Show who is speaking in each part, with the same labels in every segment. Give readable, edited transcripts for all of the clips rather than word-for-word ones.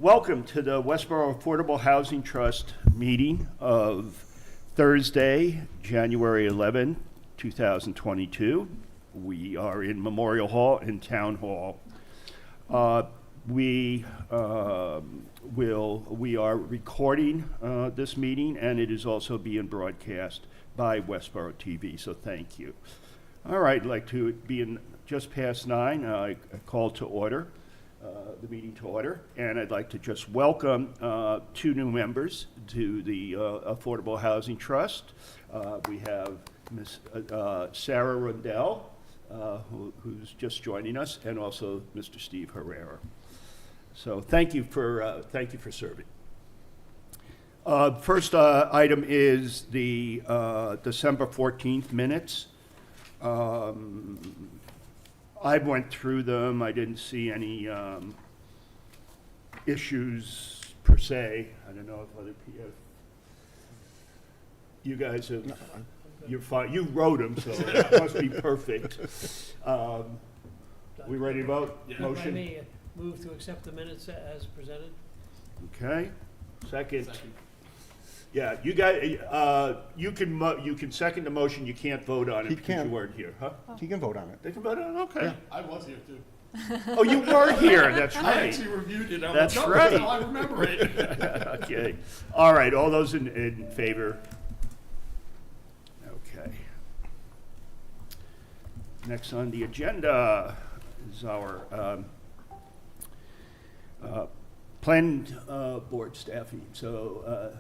Speaker 1: Welcome to the Westborough Affordable Housing Trust meeting of Thursday, January 11, 2022. We are in Memorial Hall and Town Hall. We are recording this meeting, and it is also being broadcast by Westborough TV, so thank you. All right, I'd like to be in just past 9, I call to order. The meeting to order, and I'd like to just welcome 2 new members to the Affordable Housing Trust. We have Ms. Sarah Rundell, who's just joining us, and also Mr. Steve Herrera. So thank you for serving. First item is the December 14th minutes. I went through them. I didn't see any issues per se. I don't know if other people, you guys have, you're fine. You wrote them, so it must be perfect. We ready to vote?
Speaker 2: Yeah.
Speaker 1: Motion?
Speaker 2: If I may move to accept the minutes as presented.
Speaker 1: Okay. Second. Yeah, you guys, you can second the motion. You can't vote on it
Speaker 3: He
Speaker 1: because you
Speaker 3: can.
Speaker 1: weren't here, huh?
Speaker 3: He can vote on it.
Speaker 1: They can vote on it? Okay.
Speaker 3: Yeah.
Speaker 4: I was here too.
Speaker 1: Oh, you were here. That's
Speaker 4: I
Speaker 1: right.
Speaker 4: actually reviewed it.
Speaker 1: That's
Speaker 4: like, no,
Speaker 1: right.
Speaker 4: That's how I remember it.
Speaker 1: Okay. All right. All those in favor? Okay. Next on the agenda is our planned board staffing. So,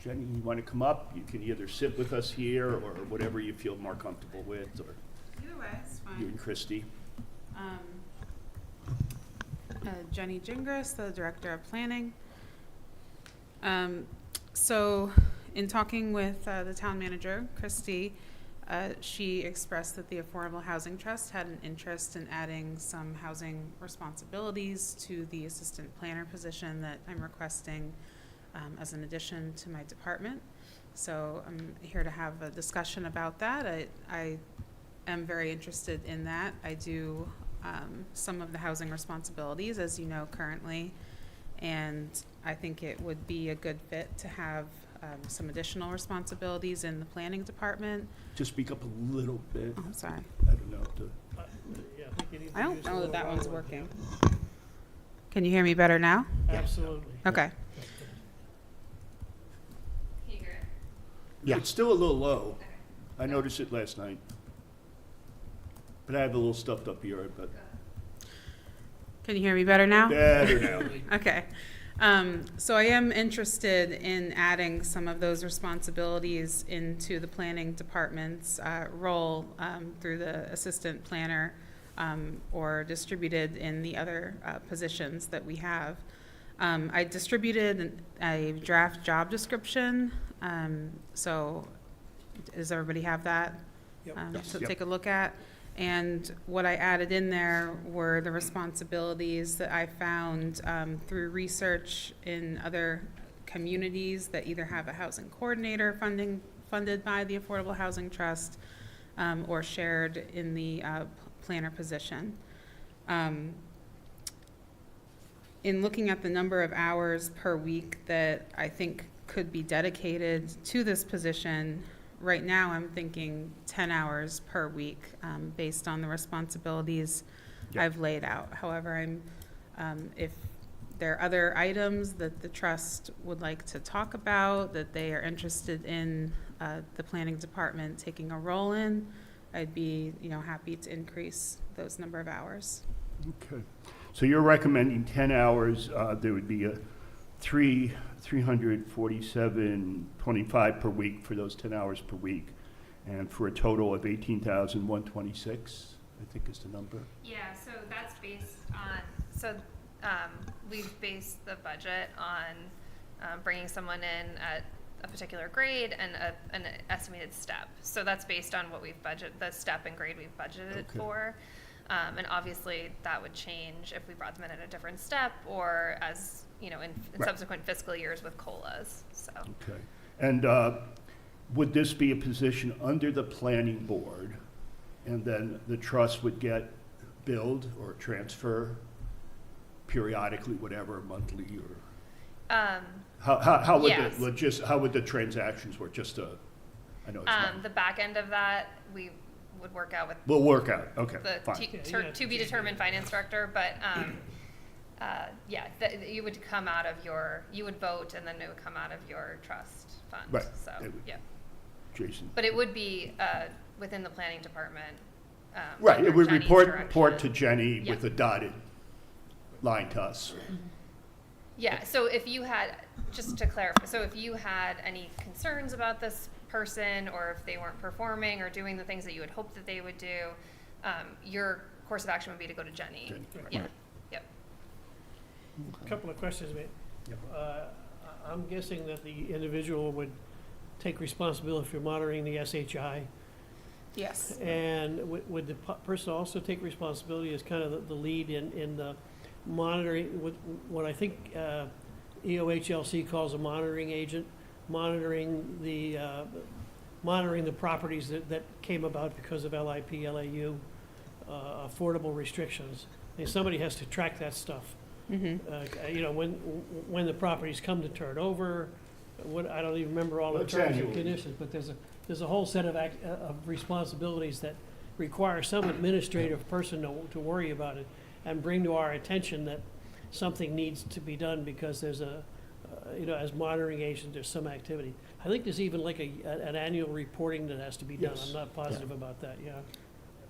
Speaker 1: Jenny, you want to come up? You can either sit with us here or whatever you feel more comfortable with, or
Speaker 5: Either way, it's fine.
Speaker 1: you and Christy.
Speaker 5: Jenny Gingras, the Director of Planning. So in talking with the town manager, Christy, she expressed that the Affordable Housing Trust had an interest in adding some housing responsibilities to the assistant planner position that I'm requesting as an addition to my department. So I'm here to have a discussion about that. I am very interested in that. I do some of the housing responsibilities, as you know, currently, and I think it would be a good fit to have some additional responsibilities in the planning department.
Speaker 1: Just speak up a little bit.
Speaker 5: Oh, I'm sorry.
Speaker 1: I don't know.
Speaker 2: Yeah, I think you need to
Speaker 5: I don't
Speaker 2: use a
Speaker 5: know
Speaker 2: little
Speaker 5: that one's
Speaker 2: lower.
Speaker 5: working. Can you hear me better now?
Speaker 2: Absolutely.
Speaker 5: Okay.
Speaker 3: Yeah.
Speaker 1: It's still a little low. I noticed it last night. But I have a little stuffed up here, but
Speaker 5: Can you hear me better now?
Speaker 1: better now.
Speaker 5: Okay. So I am interested in adding some of those responsibilities into the planning department's role through the assistant planner or distributed in the other positions that we have. I distributed a draft job description. So does everybody have that?
Speaker 2: Yep.
Speaker 5: To
Speaker 1: Yep.
Speaker 5: take a look at? And what I added in there were the responsibilities that I found through research in other communities that either have a housing coordinator funded by the Affordable Housing Trust or shared in the planner position. In looking at the number of hours per week that I think could be dedicated to this position, right now, I'm thinking 10 hours per week based on the responsibilities
Speaker 1: Yep.
Speaker 5: I've laid out. However, if there are other items that the trust would like to talk about, that they are interested in the planning department taking a role in, I'd be, happy to increase those number of hours.
Speaker 1: Okay. So you're recommending 10 hours. There would be a 347.25 per week for those 10 hours per week, and for a total of 18,126, I think is the number.
Speaker 6: Yeah, so that's based on, we've based the budget on bringing someone in at a particular grade and an estimated step. So that's based on what we've budgeted, the step and grade we've budgeted
Speaker 1: Okay.
Speaker 6: for. And obviously that would change if we brought them in at a different step or as, in
Speaker 1: Right.
Speaker 6: subsequent fiscal years with COLAs, so.
Speaker 1: Okay. And would this be a position under the planning board, and then the trust would get billed or transfer periodically, whatever, monthly, or
Speaker 6: Um,
Speaker 1: how would
Speaker 6: Yes.
Speaker 1: how would the transactions work? I know it's not.
Speaker 6: the back end of that, we would work out with
Speaker 1: We'll work out, okay,
Speaker 6: the
Speaker 1: fine.
Speaker 6: to be determined finance director, but, you would come out of you would vote and then it would come out of your trust fund,
Speaker 1: Right.
Speaker 6: so,
Speaker 1: It would-
Speaker 6: yeah.
Speaker 1: Jason?
Speaker 6: But it would be, within the planning department.
Speaker 1: Right, it
Speaker 6: under
Speaker 1: would
Speaker 6: Jenny's
Speaker 1: report to
Speaker 6: direction.
Speaker 1: Jenny
Speaker 6: Yeah.
Speaker 1: with a dotted line to us.
Speaker 6: Yeah, so if you had, just to clarify, so if you had any concerns about this person, or if they weren't performing or doing the things that you had hoped that they would do, your course of action would be to go to Jenny.
Speaker 1: Jenny,
Speaker 6: Yeah,
Speaker 3: Right.
Speaker 6: yep.
Speaker 2: A couple of questions, mate.
Speaker 1: Yep.
Speaker 2: I'm guessing that the individual would take responsibility for monitoring the SHI.
Speaker 5: Yes.
Speaker 2: And would the person also take responsibility as kind of the lead in the monitoring, what I think EOHLC calls a monitoring agent, monitoring the properties that came about because of LIP, LAU, affordable restrictions? And somebody has to track that stuff.
Speaker 5: Mm-hmm.
Speaker 2: You know, when the properties come to turn over, I don't even remember all the
Speaker 1: That's
Speaker 2: terms and
Speaker 1: annually.
Speaker 2: conditions, but there's a whole set of responsibilities that require some administrative person to worry about it and bring to our attention that something needs to be done because there's as monitoring agent, there's some activity. I think there's even like an annual reporting that has to be done.
Speaker 1: Yes.
Speaker 2: I'm not positive about that, yeah.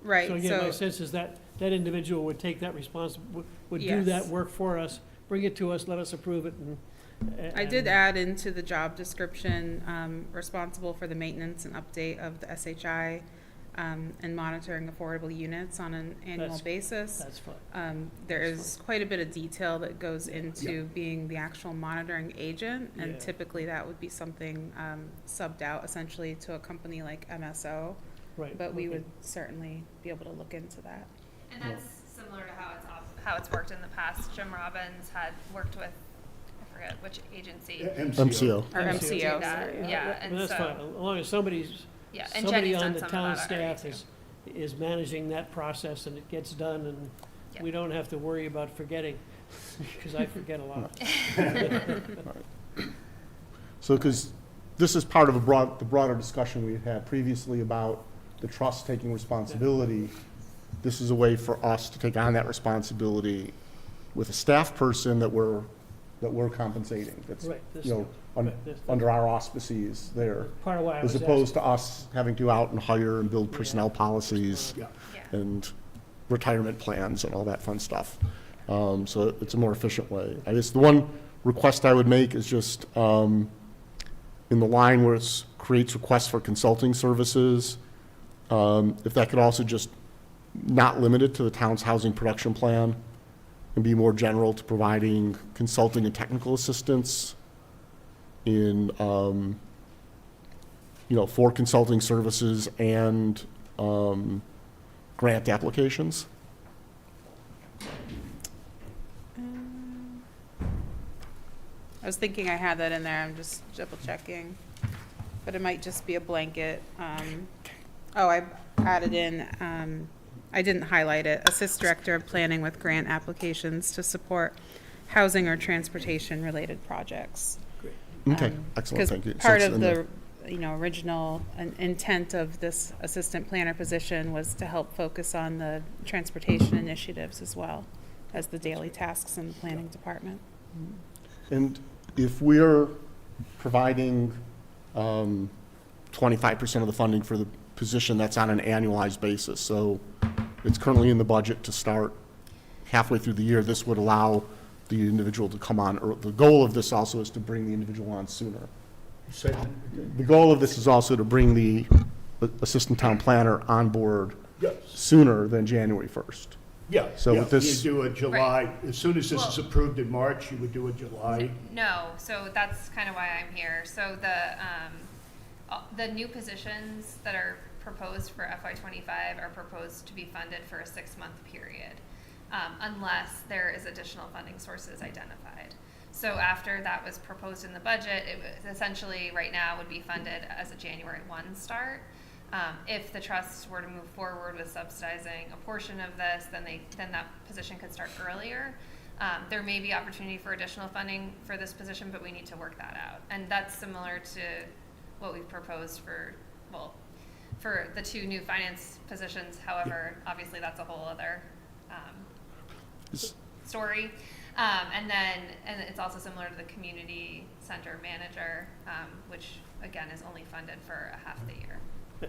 Speaker 5: Right,
Speaker 2: So again, my
Speaker 5: so,
Speaker 2: sense is that individual would take that would do that
Speaker 5: Yes.
Speaker 2: work for us, bring it to us, let us approve it, and.
Speaker 5: I did add into the job description, responsible for the maintenance and update of the SHI, and monitoring affordable units on an annual
Speaker 2: That's-
Speaker 5: basis.
Speaker 2: That's fine.
Speaker 5: There is quite a bit of detail that goes into being the actual monitoring agent, and
Speaker 2: Yeah.
Speaker 5: typically that would be something, subbed out essentially to a company like MSO,
Speaker 2: Right.
Speaker 5: but we
Speaker 2: okay.
Speaker 5: would certainly be able to look into that.
Speaker 6: And that's similar to how it's worked in the past. Jim Robbins had worked with, I forget which agency.
Speaker 3: MCO.
Speaker 5: Or
Speaker 2: MCO.
Speaker 5: MCO,
Speaker 6: Yeah,
Speaker 5: sorry.
Speaker 6: yeah, and
Speaker 2: That's
Speaker 6: so-
Speaker 2: fine, as long as somebody's,
Speaker 6: Yeah, and
Speaker 2: somebody
Speaker 6: Jenny's
Speaker 2: on
Speaker 6: done
Speaker 2: the
Speaker 6: some
Speaker 2: town
Speaker 6: of that already
Speaker 2: staff
Speaker 6: too.
Speaker 2: is managing that process and it gets done and
Speaker 6: Yeah.
Speaker 2: we don't have to worry about forgetting, because I forget a lot.
Speaker 3: So, because this is part of the broader discussion we had previously about the trust taking responsibility, this is a way for us to take on that responsibility with a staff person that we're compensating, that's,
Speaker 2: Right, this-
Speaker 3: you know,
Speaker 2: right, this-
Speaker 3: under our auspices there,
Speaker 2: Part of why I
Speaker 3: as
Speaker 2: was
Speaker 3: opposed
Speaker 2: asking.
Speaker 3: to us having to go out and hire and build
Speaker 2: Yeah.
Speaker 3: personnel policies
Speaker 1: Yeah,
Speaker 6: Yeah.
Speaker 3: and retirement plans and all that fun stuff. So it's a more efficient way. I guess the one request I would make is just in the line where it creates requests for consulting services, if that could also just not limit it to the town's housing production plan and be more general to providing consulting and technical assistance in, for consulting services and grant applications.
Speaker 5: I was thinking I had that in there, I'm just double checking, but it might just be a blanket. I added in, I didn't highlight it, Assist Director of Planning with grant applications to support housing or transportation-related projects.
Speaker 3: Okay, excellent, thank you. So
Speaker 5: Because part
Speaker 3: it's
Speaker 5: of
Speaker 3: in there.
Speaker 5: the, original intent of this assistant planner position was to help focus on the transportation initiatives as well as the daily tasks in the planning department.
Speaker 3: And if we're providing 25% of the funding for the position, that's on an annualized basis. So it's currently in the budget to start halfway through the year. This would allow the individual to come on, or the goal of this also is to bring the individual on sooner. The goal of this is also to bring the assistant town planner on board
Speaker 1: yes,
Speaker 3: sooner than January 1st.
Speaker 1: yeah.
Speaker 3: So
Speaker 1: yeah,
Speaker 3: with this-
Speaker 1: You do a July, as soon as this is
Speaker 6: Well-
Speaker 1: approved in March, you would do a July.
Speaker 6: No, so that's kind of why I'm here. So the new positions that are proposed for FY '25 are proposed to be funded for a 6-month period, unless there is additional funding sources identified. So after that was proposed in the budget, it was essentially right now would be funded as a January 1 start. If the trust were to move forward with subsidizing a portion of this, then that position could start earlier. There may be opportunity for additional funding for this position, but we need to work that out. And that's similar to what we've proposed for the 2 new finance positions. However, obviously that's a whole other story. And it's also similar to the community center manager, which again is only funded for a half the year.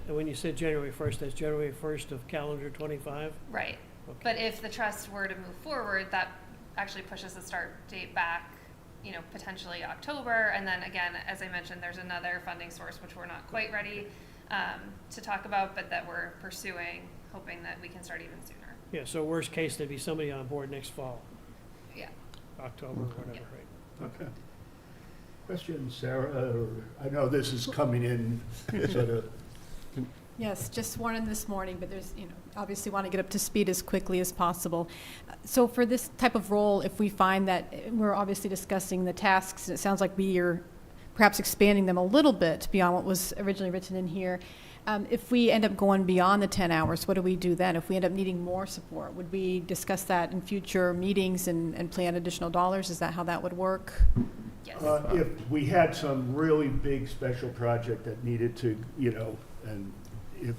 Speaker 2: And when you said January 1st, that's January 1st of calendar '25?
Speaker 6: Right.
Speaker 2: Okay.
Speaker 6: But if the trust were to move forward, that actually pushes the start date back, potentially October. And then again, as I mentioned, there's another funding source which we're not quite ready to talk about, but that we're pursuing, hoping that we can start even sooner.
Speaker 2: Yeah, so worst case, there'd be somebody on board next fall,
Speaker 6: Yeah.
Speaker 2: October, or whatever, right?
Speaker 1: Okay. Questions, Sarah? I know this is coming in sort of.
Speaker 7: Yes, just one in this morning, but there's, obviously want to get up to speed as quickly as possible. So for this type of role, if we find that we're obviously discussing the tasks, and it sounds like we are perhaps expanding them a little bit beyond what was originally written in here. If we end up going beyond the 10 hours, what do we do then? If we end up needing more support, would we discuss that in future meetings and plan additional dollars? Is that how that would work?
Speaker 6: Yes.
Speaker 1: If we had some really big special project that needed to, and if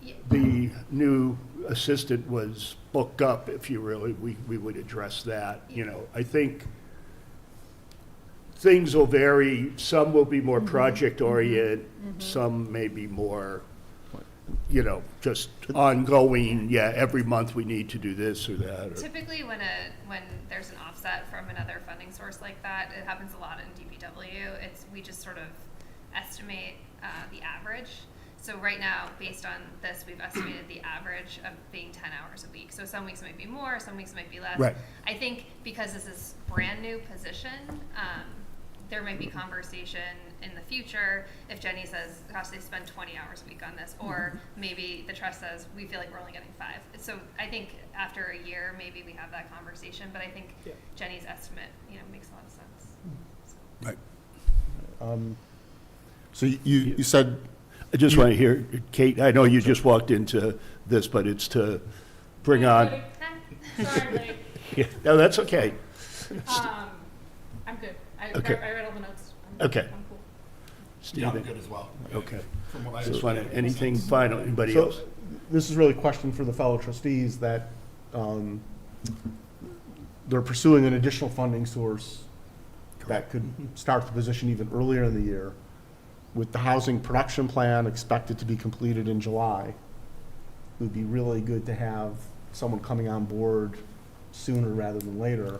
Speaker 6: Yeah.
Speaker 1: the new assistant was booked up, if you really, we would address that. I think things will vary. Some will be more project-oriented, some may be more, just ongoing, every month we need to do this or that. Or,
Speaker 6: Typically, when there's an offset from another funding source like that, it happens a lot in DPW. We just sort of estimate the average. So right now, based on this, we've estimated the average of being 10 hours a week. So some weeks it might be more, some weeks it might be less.
Speaker 1: Right.
Speaker 6: I think because this is brand new position, there might be conversation in the future if Jenny says, gosh, they spend 20 hours a week on this, or maybe the trust says, we feel like we're only getting 5. So I think after a year, maybe we have that conversation, but I think Jenny's estimate, makes a lot of sense. So.
Speaker 1: right.
Speaker 3: So you said,
Speaker 1: I just want to hear, Kate, I know you just walked into this, but it's to bring on.
Speaker 8: Sorry, Blake.
Speaker 1: Yeah, no, that's okay.
Speaker 8: I'm good.
Speaker 1: Okay.
Speaker 8: I read all the notes.
Speaker 1: Okay.
Speaker 8: I'm cool.
Speaker 4: Yeah, I'm
Speaker 1: Stephen?
Speaker 4: good as well.
Speaker 1: Okay.
Speaker 4: From what I
Speaker 1: Just
Speaker 4: understand.
Speaker 1: want anything final, anybody
Speaker 3: so
Speaker 1: else?
Speaker 3: this is really a question for the fellow trustees that they're pursuing an additional funding source that could start the position even earlier in the year. With the housing production plan expected to be completed in July, it would be really good to have someone coming on board sooner rather than later.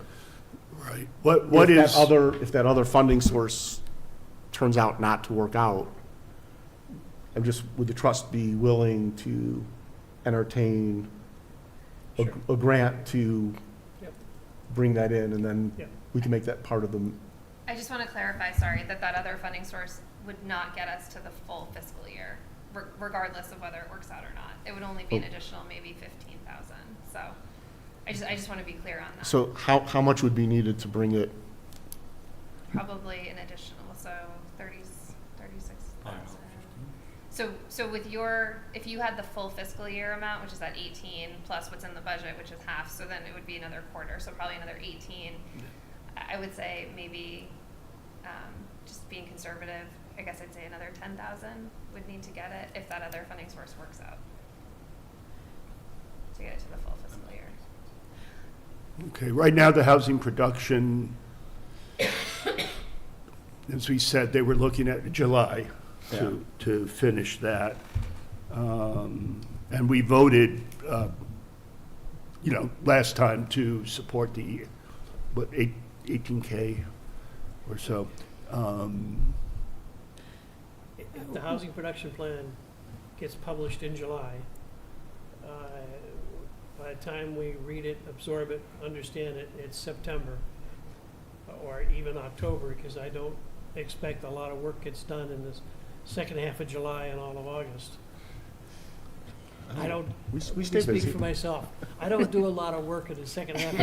Speaker 1: Right. What
Speaker 3: If
Speaker 1: is,
Speaker 3: if that other funding source turns out not to work out, would the trust be willing to entertain a grant to
Speaker 2: Yep.
Speaker 3: bring that in, and then
Speaker 2: Yep.
Speaker 3: we can make that part of the,
Speaker 6: I just want to clarify, sorry, that other funding source would not get us to the full fiscal year, regardless of whether it works out or not. It would only be an additional maybe 15,000. So I just want to be clear on that.
Speaker 3: so how much would be needed to bring it?
Speaker 6: Probably an additional, so 36,000. So with if you had the full fiscal year amount, which is that 18 plus what's in the budget, which is half, so then it would be another quarter, so probably another 18. I would say maybe, just being conservative, I guess I'd say another 10,000 would need to get it if that other funding source works out to get it to the full fiscal year.
Speaker 1: okay, right now the housing production, as we said, they were looking at July to finish that. And we voted, last time to support the, 18K or so.
Speaker 2: If the housing production plan gets published in July, by the time we read it, absorb it, understand it, it's September, or even October, because I don't expect a lot of work gets done in this second half of July and all of August. I don't,
Speaker 3: We
Speaker 2: let
Speaker 3: stay
Speaker 2: me speak
Speaker 3: busy.
Speaker 2: for myself. I don't do a lot of work in the second half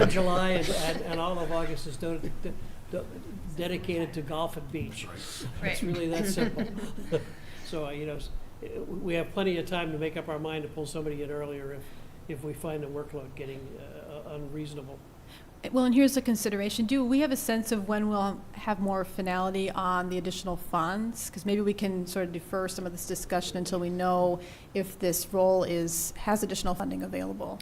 Speaker 2: of July and all of August is dedicated to golf and beach. It's really that simple. So, we have plenty of time to make up our mind to pull somebody in earlier if we find the workload getting unreasonable.
Speaker 7: Well, and here's a consideration. Do we have a sense of when we'll have more finality on the additional funds? Because maybe we can sort of defer some of this discussion until we know if this role has additional funding available.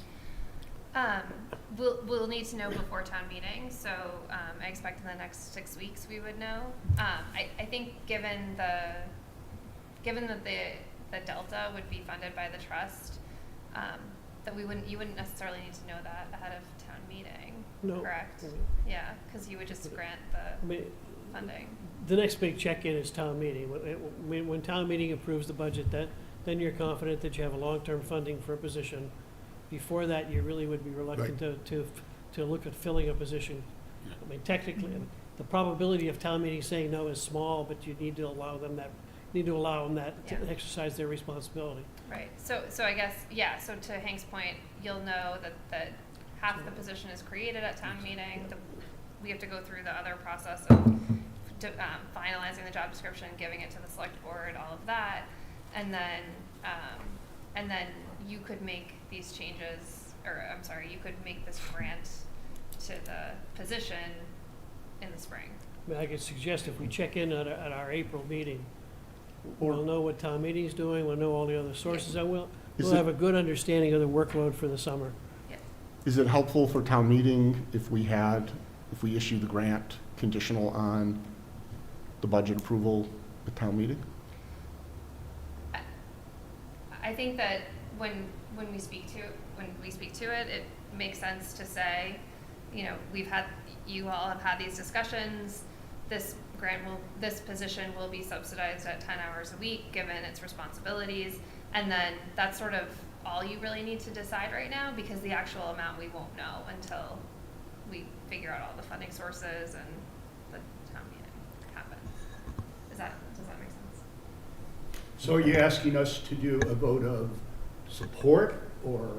Speaker 6: We'll need to know before town meeting, so I expect in the next 6 weeks we would know. I think given that the delta would be funded by the trust, that you wouldn't necessarily need to know that ahead of town meeting,
Speaker 2: No.
Speaker 6: correct? Yeah, because you would just grant
Speaker 2: I
Speaker 6: the
Speaker 2: mean,
Speaker 6: funding.
Speaker 2: the next big check-in is town meeting. When town meeting approves the budget, then you're confident that you have a long-term funding for a position. Before that, you really would be reluctant to look at filling a position. I mean, technically, the probability of town meeting saying no is small, but you need to allow them that to
Speaker 6: Yeah.
Speaker 2: exercise their responsibility.
Speaker 6: Right, so I guess, yeah, so to Hank's point, you'll know that half the position is created at town meeting. We have to go through the other process of finalizing the job description, giving it to the select board, all of that. And then you could make these changes, or I'm sorry, you could make this grant to the position in the spring.
Speaker 2: I mean, I could suggest if we check in at our April meeting, we'll know what town meeting's doing, we'll know all the other sources, and we'll have a good understanding of the workload for the summer.
Speaker 3: Is it helpful for town meeting if we issue the grant conditional on the budget approval at town meeting?
Speaker 6: I think that when we speak to it, it makes sense to say, you know, you all have had these discussions. This position will be subsidized at 10 hours a week, given its responsibilities, and then that's sort of all you really need to decide right now, because the actual amount we won't know until we figure out all the funding sources and the town meeting happens. Does that make sense?
Speaker 1: So are you asking us to do a vote of support, or?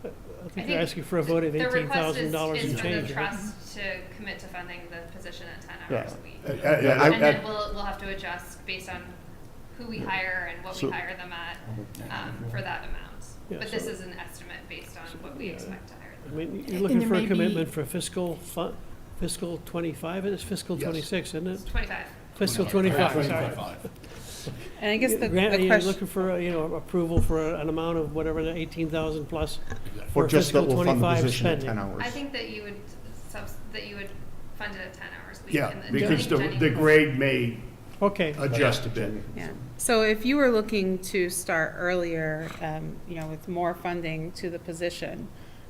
Speaker 2: I think they're asking for a vote of $18,000
Speaker 6: The request
Speaker 2: and
Speaker 6: is for
Speaker 2: change.
Speaker 6: the
Speaker 2: right?
Speaker 6: trust to commit to funding the position at 10 hours a week.
Speaker 3: Yeah,
Speaker 6: And then we'll have to adjust based on who we hire and what
Speaker 3: So-
Speaker 6: we hire them at for that amount.
Speaker 2: Yeah,
Speaker 6: But this
Speaker 2: so-
Speaker 6: is an estimate based on what we expect to hire
Speaker 2: I
Speaker 6: them.
Speaker 2: mean, you're
Speaker 7: And
Speaker 2: looking
Speaker 7: there
Speaker 2: for a
Speaker 7: may
Speaker 2: commitment
Speaker 7: be-
Speaker 2: for fiscal 25, it is fiscal
Speaker 1: Yes.
Speaker 2: 26, isn't
Speaker 6: It's
Speaker 2: it?
Speaker 6: 25.
Speaker 2: Fiscal 25, sorry.
Speaker 4: 25.
Speaker 5: And I guess the
Speaker 2: Grant, you're
Speaker 5: question,
Speaker 2: looking for, approval for an amount of whatever, the 18,000 plus for
Speaker 3: Or just that
Speaker 2: fiscal
Speaker 3: we'll fund the
Speaker 2: 25
Speaker 3: position at
Speaker 2: spending.
Speaker 3: 10 hours?
Speaker 6: I think that you would fund it at 10 hours a week.
Speaker 1: Yeah,
Speaker 6: and then
Speaker 1: because
Speaker 6: Jenny-
Speaker 1: the grade may
Speaker 2: Okay,
Speaker 1: adjust a bit.
Speaker 5: yeah. So if you were looking to start earlier, with more funding to the position,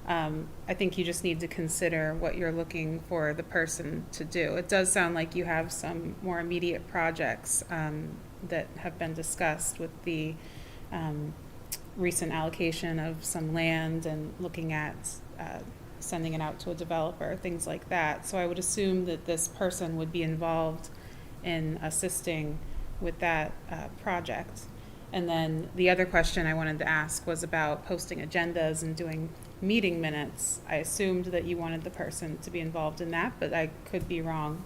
Speaker 5: I think you just need to consider what you're looking for the person to do. It does sound like you have some more immediate projects that have been discussed with the recent allocation of some land and looking at sending it out to a developer, things like that. So I would assume that this person would be involved in assisting with that project. And then the other question I wanted to ask was about posting agendas and doing meeting minutes. I assumed that you wanted the person to be involved in that, but I could be wrong.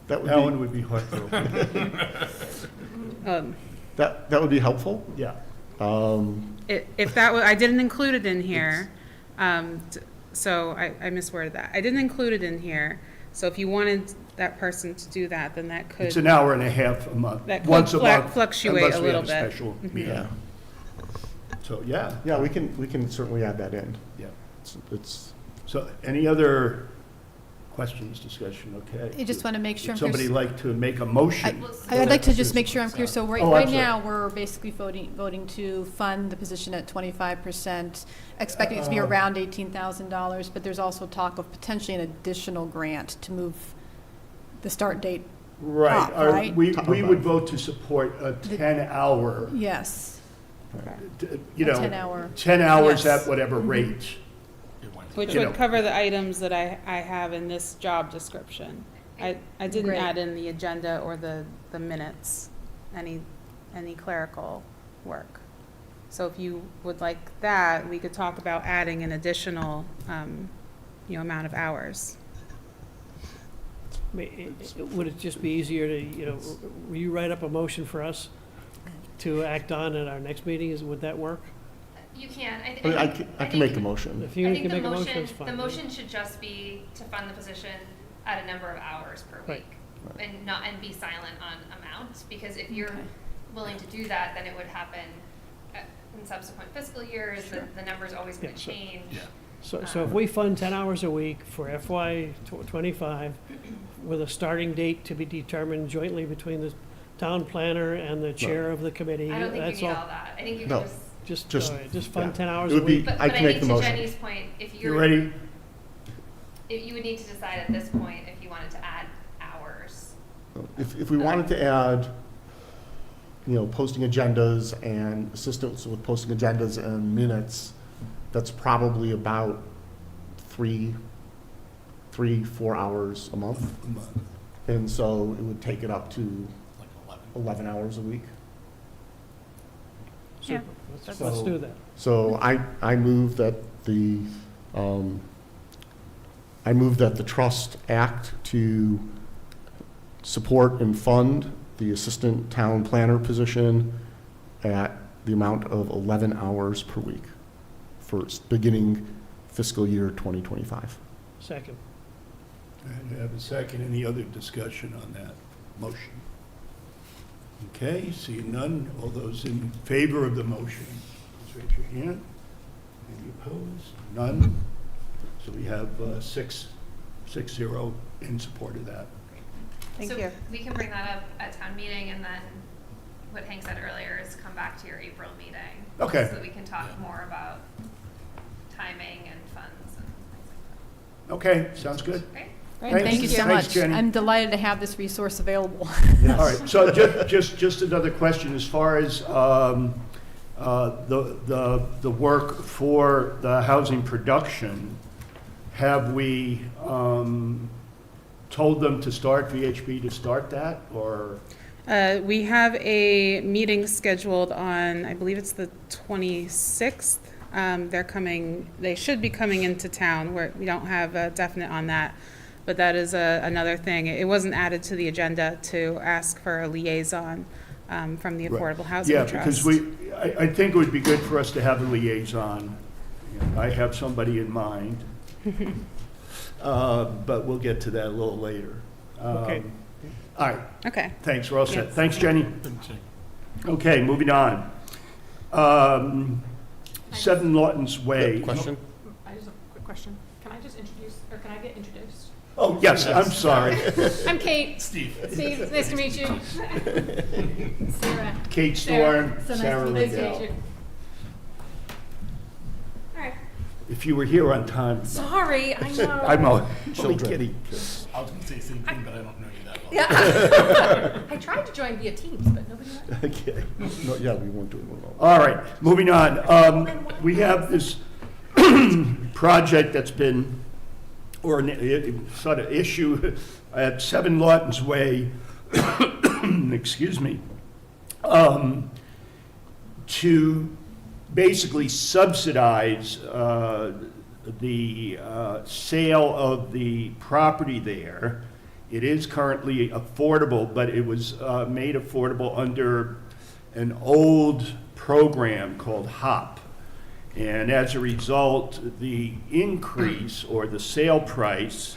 Speaker 1: That one would be heartbroken.
Speaker 3: That would be helpful.
Speaker 1: Yeah.
Speaker 5: If that was, I didn't include it in here, so I misworded that. I didn't include it in here, so if you wanted that person to do that, then that
Speaker 1: It's
Speaker 5: could,
Speaker 1: an hour and a half a month,
Speaker 5: that
Speaker 1: once
Speaker 5: could
Speaker 1: a month.
Speaker 5: fluctuate
Speaker 1: unless
Speaker 5: a
Speaker 1: we have
Speaker 5: little bit.
Speaker 1: Special
Speaker 5: Mhm.
Speaker 1: meeting.
Speaker 3: Yeah.
Speaker 1: So, yeah.
Speaker 3: Yeah, we can certainly add that in.
Speaker 1: Yeah.
Speaker 3: It's
Speaker 1: So any other questions, discussion, okay?
Speaker 7: I just want to make sure
Speaker 1: Would
Speaker 7: I'm clear.
Speaker 1: somebody like to make a motion?
Speaker 7: I'd like to just make sure I'm clear. So
Speaker 1: Oh, I'm
Speaker 7: right
Speaker 1: sorry.
Speaker 7: now, we're basically voting to fund the position at 25%, expecting it to be around $18,000, but there's also talk of potentially an additional grant to move the start date.
Speaker 1: Right.
Speaker 7: up, right?
Speaker 1: We would vote to support a 10-hour,
Speaker 7: Yes,
Speaker 1: you
Speaker 7: a
Speaker 1: know,
Speaker 7: 10-hour.
Speaker 1: 10 hours
Speaker 7: Yes.
Speaker 1: at whatever rate.
Speaker 5: which
Speaker 1: you
Speaker 5: would
Speaker 1: know.
Speaker 5: cover the items that I have in this job description. I didn't
Speaker 7: Great.
Speaker 5: add in the agenda or the minutes, any clerical work. So if you would like that, we could talk about adding an additional, amount of hours.
Speaker 2: I mean, would it just be easier to, will you write up a motion for us to act on at our next meeting? Would that work?
Speaker 6: You can.
Speaker 3: I mean, I can make the motion.
Speaker 2: If you
Speaker 6: I
Speaker 2: can
Speaker 6: think the
Speaker 2: make a motion, it's
Speaker 6: motion,
Speaker 2: fine.
Speaker 6: the motion should just be to fund the position at a number of hours per
Speaker 2: Right.
Speaker 6: week. And be silent on amount, because if you're
Speaker 7: Okay.
Speaker 6: willing to do that, then it would happen in subsequent fiscal years, the number's always gonna
Speaker 2: Yeah, so-
Speaker 6: change.
Speaker 2: So if we fund 10 hours a week for FY '25 with a starting date to be determined jointly between the town planner and the chair of the committee,
Speaker 6: I don't think
Speaker 2: that's
Speaker 6: you need
Speaker 2: all.
Speaker 6: all that. I think you
Speaker 3: No.
Speaker 6: can just,
Speaker 3: Just-
Speaker 2: Just fund
Speaker 3: yeah.
Speaker 2: 10 hours
Speaker 3: It
Speaker 2: a
Speaker 3: would be-
Speaker 2: week.
Speaker 6: but
Speaker 3: I
Speaker 6: I
Speaker 3: can make
Speaker 6: think
Speaker 3: the
Speaker 6: to
Speaker 3: motion.
Speaker 6: Jenny's point, if
Speaker 1: You
Speaker 6: you're,
Speaker 1: ready?
Speaker 6: you would need to decide at this point if you wanted to add hours.
Speaker 3: If we wanted to add, posting agendas and assistance with posting agendas and minutes, that's probably about 4 hours a month. And so it would take it up to 11 hours a week.
Speaker 2: Super. Let's do that.
Speaker 3: So I move that the trust act to support and fund the assistant town planner position at the amount of 11 hours per week for beginning fiscal year 2025.
Speaker 2: Second.
Speaker 4: And have a second. Any other discussion on that motion? Okay, seeing none. All those in favor of the motion, please raise your hand. Any opposed? None. So we have 6-0 in support of that.
Speaker 5: Thank
Speaker 6: So
Speaker 5: you.
Speaker 6: we can bring that up at town meeting, and then what Hank said earlier is come back to your April meeting.
Speaker 4: Okay.
Speaker 6: So that we can talk more about timing and funds and things like
Speaker 1: Okay, sounds good.
Speaker 6: that. Great?
Speaker 7: Great,
Speaker 1: Thanks.
Speaker 7: thank you so
Speaker 1: Thanks,
Speaker 7: much.
Speaker 1: Jenny.
Speaker 7: I'm delighted to have this resource available.
Speaker 1: All right, so just another question, as far as the work for the housing production, have we told them to start, VHB to start that, or?
Speaker 5: We have a meeting scheduled on, I believe it's the 26th. They should be coming into town. We don't have a definite on that, but that is another thing. It wasn't added to the agenda to ask for a liaison from the Affordable Housing
Speaker 1: Yeah,
Speaker 5: Trust.
Speaker 1: because I think it would be good for us to have a liaison. I have somebody in mind, but we'll get to that a little later.
Speaker 2: Okay.
Speaker 1: All right,
Speaker 5: Okay.
Speaker 1: thanks, we're all set.
Speaker 5: Yes.
Speaker 1: Thanks, Jenny. Okay, moving on. 7 Lawton's Way.
Speaker 3: Question?
Speaker 8: I just have a quick question. Can I just introduce, or can I get introduced?
Speaker 1: Oh, yes, I'm sorry.
Speaker 8: I'm Kate.
Speaker 4: Steve.
Speaker 8: Steve, nice to meet you. Sarah.
Speaker 1: Kate
Speaker 8: Sarah.
Speaker 1: Storm, Sarah
Speaker 8: Nice to meet
Speaker 1: Liddell.
Speaker 8: you. All right.
Speaker 1: If you were here on time.
Speaker 8: Sorry, I know.
Speaker 1: I'm only
Speaker 3: Children.
Speaker 1: kidding.
Speaker 4: I was going to say the same thing, but I don't know you that well.
Speaker 8: Yeah. I tried to join via Teams, but nobody let me.
Speaker 1: Okay.
Speaker 3: No, yeah, we won't do it remote.
Speaker 1: All right, moving on. We have this project that's been, or sort of issue at 7 Lawton's Way, excuse me, to basically subsidize the sale of the property there. It is currently affordable, but it was made affordable under an old program called HOP. And as a result, the increase or the sale price,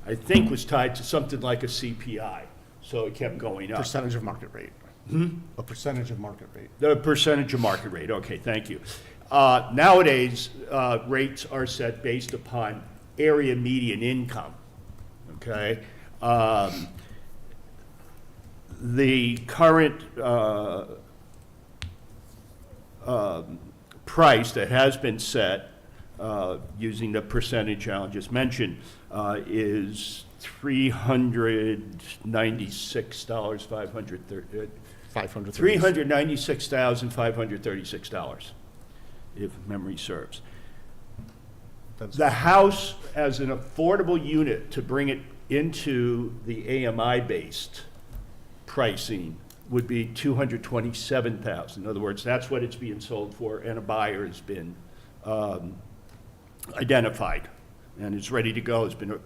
Speaker 1: I think, was tied to something like a CPI. So it kept going up.
Speaker 3: Percentage of market rate. A percentage of market rate.
Speaker 1: The percentage of market rate, okay, thank you. Nowadays, rates are set based upon area median income, okay? The current price that has been set, using the percentage I just mentioned, is $396,530. $396,536, if memory serves.
Speaker 3: That's-
Speaker 1: The house as an affordable unit, to bring it into the AMI-based pricing, would be $227,000. In other words, that's what it's being sold for, and a buyer has been identified, and it's ready to go. It's been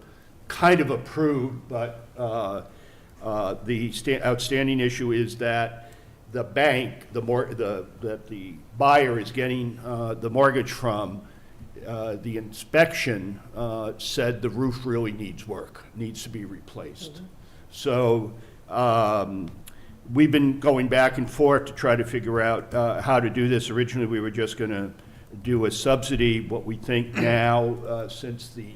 Speaker 1: kind of approved, but the outstanding issue is that the bank, that the buyer is getting the mortgage from, the inspection said the roof really needs work, needs to be replaced. So we've been going back and forth to try to figure out how to do this. Originally, we were just going to do a subsidy. What we think now, since the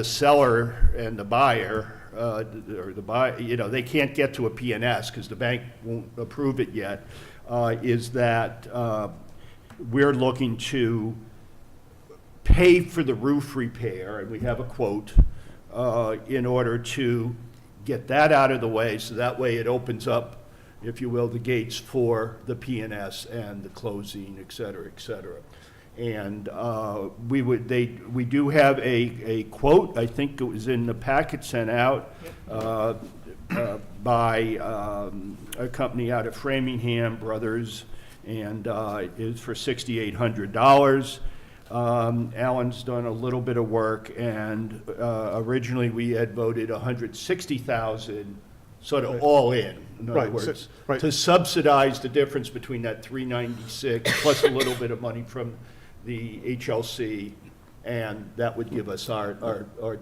Speaker 1: seller and the buyer, they can't get to a P&S because the bank won't approve it yet, is that we're looking to pay for the roof repair, and we have a quote, in order to get that out of the way, so that way it opens up, if you will, the gates for the P&S and the closing, et cetera, et cetera. And we do have a quote, I think it was in the packet sent out by a company out of Framingham Brothers, and it's for $6,800. Alan's done a little bit of work, and originally we had voted $160,000, sort of all in other
Speaker 3: Right,
Speaker 1: words,
Speaker 3: right.
Speaker 1: to subsidize the difference between that $396 plus a little bit of money from the HLC, and that would give us our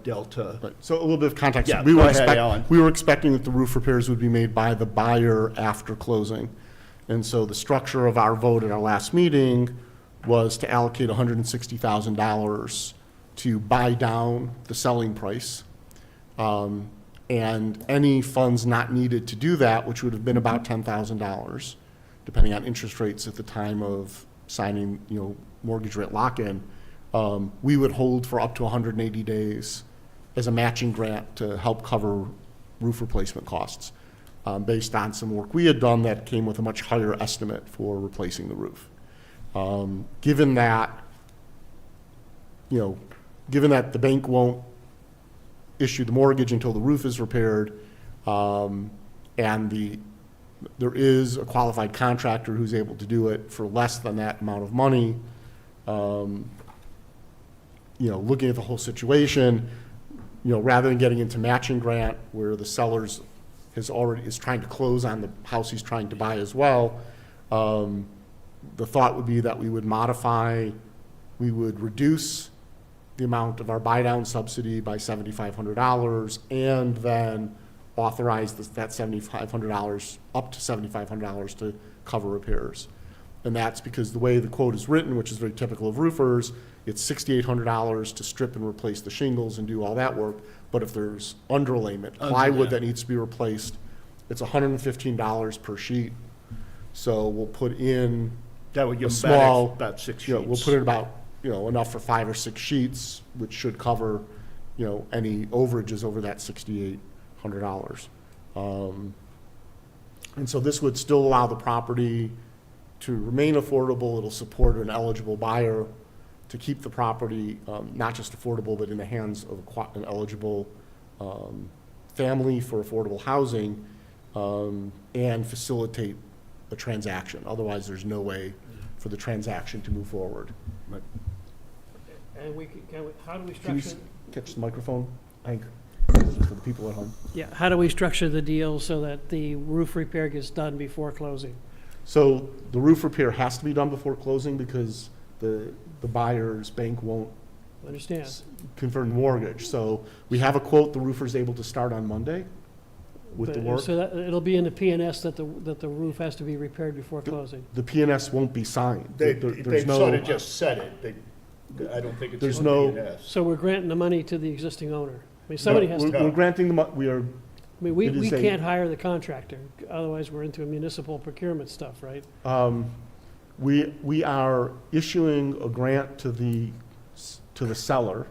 Speaker 1: delta.
Speaker 3: Right. So a little bit of context.
Speaker 1: Yeah, go ahead, Alan.
Speaker 3: We were expecting that the roof repairs would be made by the buyer after closing. And so the structure of our vote at our last meeting was to allocate $160,000 to buy down the selling price. And any funds not needed to do that, which would have been about $10,000, depending on interest rates at the time of signing, mortgage rate lock-in, we would hold for up to 180 days as a matching grant to help cover roof replacement costs, based on some work we had done that came with a much higher estimate for replacing the roof. Given that the bank won't issue the mortgage until the roof is repaired, and there is a qualified contractor who's able to do it for less than that amount of money, looking at the whole situation, rather than getting into matching grant where the sellers is trying to close on the house he's trying to buy as well, the thought would be that we would reduce the amount of our buy-down subsidy by $7,500 and then authorize that $7,500 up to $7,500 to cover repairs. And that's because the way the quote is written, which is very typical of roofers, it's $6,800 to strip and replace the shingles and do all that work. But if there's underlayment, plywood that needs to be replaced, it's $115 per sheet. So we'll put in
Speaker 1: That would give
Speaker 3: a
Speaker 1: them
Speaker 3: small,
Speaker 1: about 6 sheets.
Speaker 3: we'll put in about, enough for 5 or 6 sheets, which should cover, any overages over that $6,800. And so this would still allow the property to remain affordable. It'll support an eligible buyer to keep the property not just affordable, but in the hands of an eligible family for affordable housing, and facilitate a transaction. Otherwise, there's no way for the transaction to move forward.
Speaker 1: Right.
Speaker 2: And how do we
Speaker 3: Can you
Speaker 2: structure?
Speaker 3: catch the microphone, Hank, for the people at home?
Speaker 2: Yeah, how do we structure the deal so that the roof repair gets done before closing?
Speaker 3: So the roof repair has to be done before closing because the buyer's bank won't
Speaker 2: Understand?
Speaker 3: confirm the mortgage. So we have a quote, the roofer's able to start on Monday with the work.
Speaker 2: So that, it'll be in the P&S that the roof has to be repaired before closing?
Speaker 3: The P&S won't be signed.
Speaker 1: They've
Speaker 3: There's no-
Speaker 1: sort of just said it. I don't think it's
Speaker 3: There's
Speaker 1: in
Speaker 3: no-
Speaker 1: the P&S.
Speaker 2: So we're granting the money to the existing owner? I mean, somebody has to,
Speaker 3: We're granting we are,
Speaker 2: I mean, we
Speaker 3: it is a-
Speaker 2: can't hire the contractor, otherwise we're into municipal procurement stuff, right?
Speaker 3: we are issuing a grant to the seller,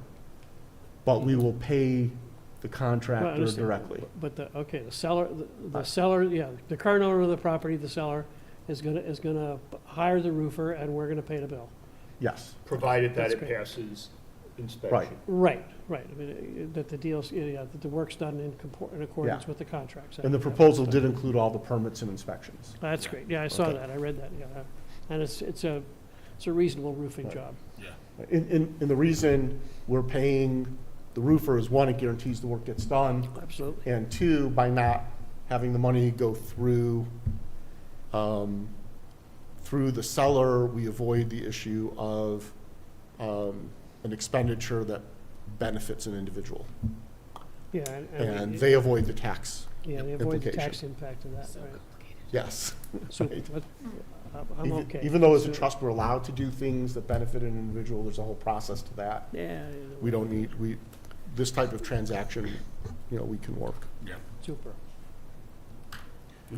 Speaker 3: but we will pay the contractor
Speaker 2: understand.
Speaker 3: directly.
Speaker 2: But the seller, the seller, yeah, the current owner of the property, the seller, is gonna hire the roofer, and we're gonna pay the bill.
Speaker 3: Yes,
Speaker 1: Provided that
Speaker 2: That's
Speaker 1: it
Speaker 2: great.
Speaker 1: passes inspection.
Speaker 3: Right.
Speaker 2: Right, I mean, that the deals, that the work's done in accordance
Speaker 3: Yeah.
Speaker 2: with the contracts.
Speaker 3: and the proposal did include all the permits and inspections.
Speaker 2: That's great, yeah, I saw
Speaker 3: Okay.
Speaker 2: that, I read that, yeah. And it's a reasonable roofing
Speaker 3: Right.
Speaker 2: job.
Speaker 3: And the reason we're paying the roofer is, one, it guarantees the work gets done,
Speaker 2: Absolutely.
Speaker 3: and two, by not having the money go through through the seller, we avoid the issue of an expenditure that benefits an individual.
Speaker 2: Yeah.
Speaker 3: And they avoid the tax
Speaker 2: Yeah, they avoid the
Speaker 3: implication.
Speaker 2: tax impact of that, right.
Speaker 3: Yes.
Speaker 2: So,
Speaker 3: Right.
Speaker 2: I'm okay.
Speaker 3: Even though as a trust, we're allowed to do things that benefit an individual, there's a whole process to that.
Speaker 2: Yeah.
Speaker 3: We don't need, this type of transaction, we can work.
Speaker 2: Super.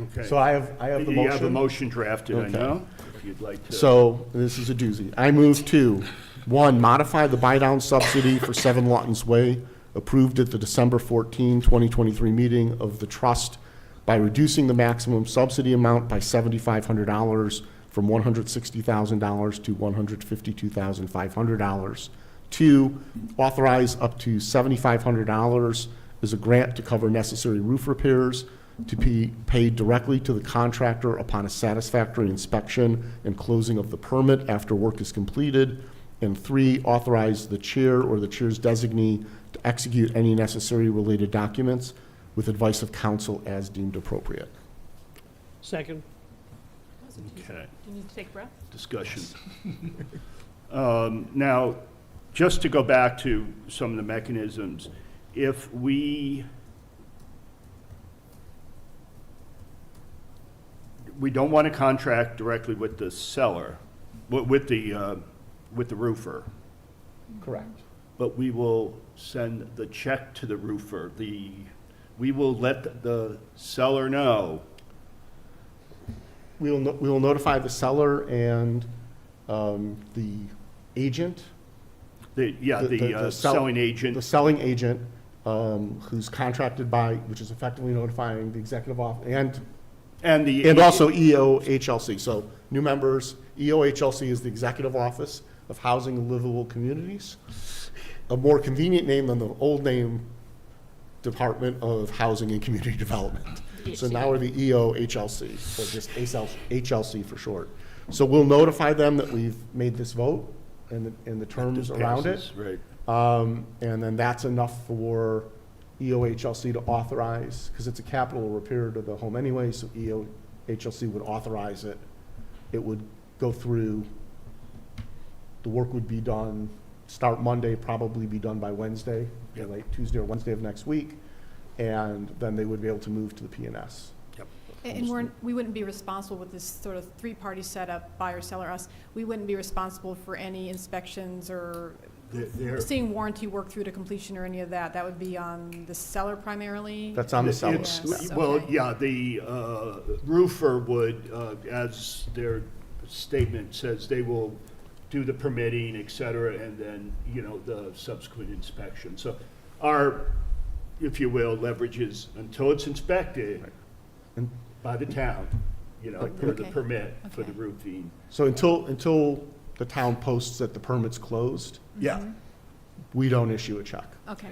Speaker 1: Okay.
Speaker 3: So I have the
Speaker 1: You have a
Speaker 3: motion.
Speaker 1: motion drafted, I
Speaker 3: Okay.
Speaker 1: know, if you'd like to.
Speaker 3: So this is a doozy. I move to, 1, modify the buy-down subsidy for 7 Lawton's Way, approved at the December 14, 2023 meeting of the trust by reducing the maximum subsidy amount by $7,500 from $160,000 to $152,500. 2, authorize up to $7,500 as a grant to cover necessary roof repairs to be paid directly to the contractor upon a satisfactory inspection and closing of the permit after work is completed. And 3, authorize the chair or the chair's designee to execute any necessary related documents with advice of counsel as deemed appropriate.
Speaker 2: Second.
Speaker 1: Okay,
Speaker 8: Do you need to take a breath?
Speaker 1: discussion. Now, just to go back to some of the mechanisms, if we don't want to contract directly with the seller, with the roofer,
Speaker 3: Correct.
Speaker 1: but we will send the check to the roofer. We will let the seller know.
Speaker 3: We will notify the seller and the agent.
Speaker 1: The selling agent.
Speaker 3: The selling agent, who's contracted by, which is effectively notifying the executive office, and also EOHLC. So new members, EOHLC is the Executive Office of Housing and Livable Communities, a more convenient name than the old name Department of Housing and Community Development. So now we're the EOHLC, or just HLC for short. So we'll notify them that we've made this vote and the terms around it.
Speaker 1: Right.
Speaker 3: And then that's enough for EOHLC to authorize, because it's a capital repair to the home anyway, so EOHLC would authorize it. It would go through, the work would be done, start Monday, probably be done by Wednesday, late Tuesday or Wednesday of next week, and then they would be able to move to the P&S.
Speaker 7: And we wouldn't be responsible with this sort of three-party setup, buyer, seller, us. We wouldn't be responsible for any inspections or seeing warranty work through to completion or any of that. That would be on the seller primarily?
Speaker 3: That's on the seller.
Speaker 7: Yes,
Speaker 1: Well,
Speaker 7: okay.
Speaker 1: yeah, the roofer would, as their statement says, they will do the permitting, et cetera, and then, the subsequent inspection. So our, if you will, leverage is until it's inspected
Speaker 3: And
Speaker 1: by the town, for the
Speaker 7: Okay.
Speaker 1: permit for the
Speaker 7: Okay.
Speaker 1: roofing.
Speaker 3: so until the town posts that the permit's closed,
Speaker 1: Yeah,
Speaker 3: we don't issue a check,
Speaker 7: Okay,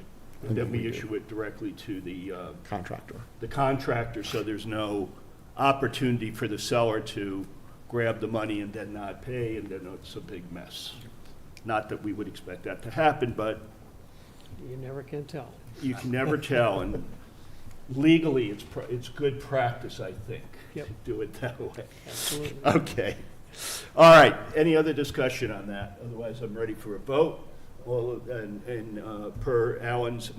Speaker 1: and then we issue it directly to the
Speaker 3: contractor.
Speaker 1: contractor, so there's no opportunity for the seller to grab the money and then not pay, and then it's a big mess. Not that we would expect that to happen, but
Speaker 2: You never can tell.
Speaker 1: you can never tell, and legally, it's good practice, I think, to
Speaker 2: Yep.
Speaker 1: do it that way.
Speaker 2: Absolutely.
Speaker 1: Okay. All right, any other discussion on that? Otherwise, I'm ready for a vote. Well, and per Alan's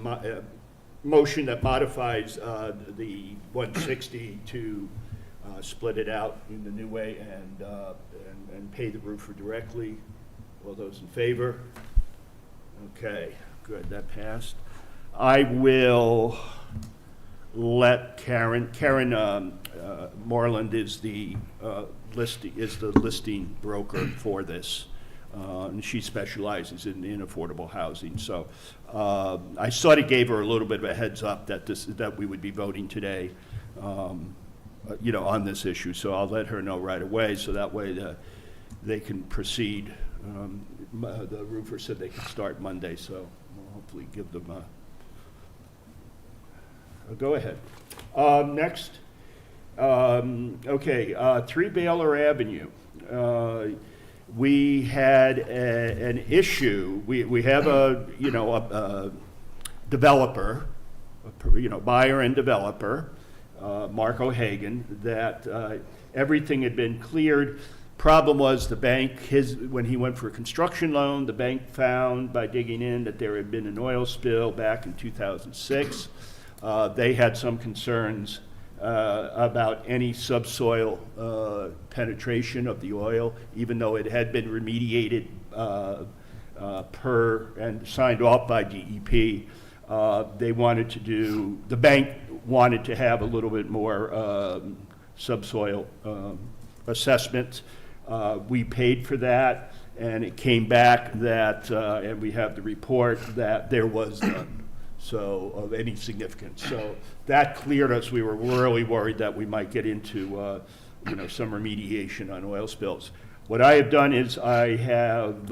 Speaker 1: motion that modifies the 160 to split it out in the new way and pay the roofer directly. All those in favor? Okay, good, that passed. I will let Karen Moreland is the listing broker for this. And she specializes in affordable housing. So I sort of gave her a little bit of a heads up that we would be voting today, on this issue. So I'll let her know right away, so that way they can proceed. The roofer said they could start Monday, so we'll hopefully give them a go-ahead. Next, 3 Baylor Avenue. We had an issue. We have a developer, buyer and developer, Mark O'Hagan, that, everything had been cleared. Problem was the bank, when he went for a construction loan, the bank found by digging in that there had been an oil spill back in 2006. They had some concerns about any subsoil penetration of the oil, even though it had been remediated and signed off by DEP. The bank wanted to have a little bit more subsoil assessment. We paid for that, and it came back that, and we have the report, that there was none, so, of any significance. So that cleared us. We were really worried that we might get into, some remediation on oil spills. What I have done is I have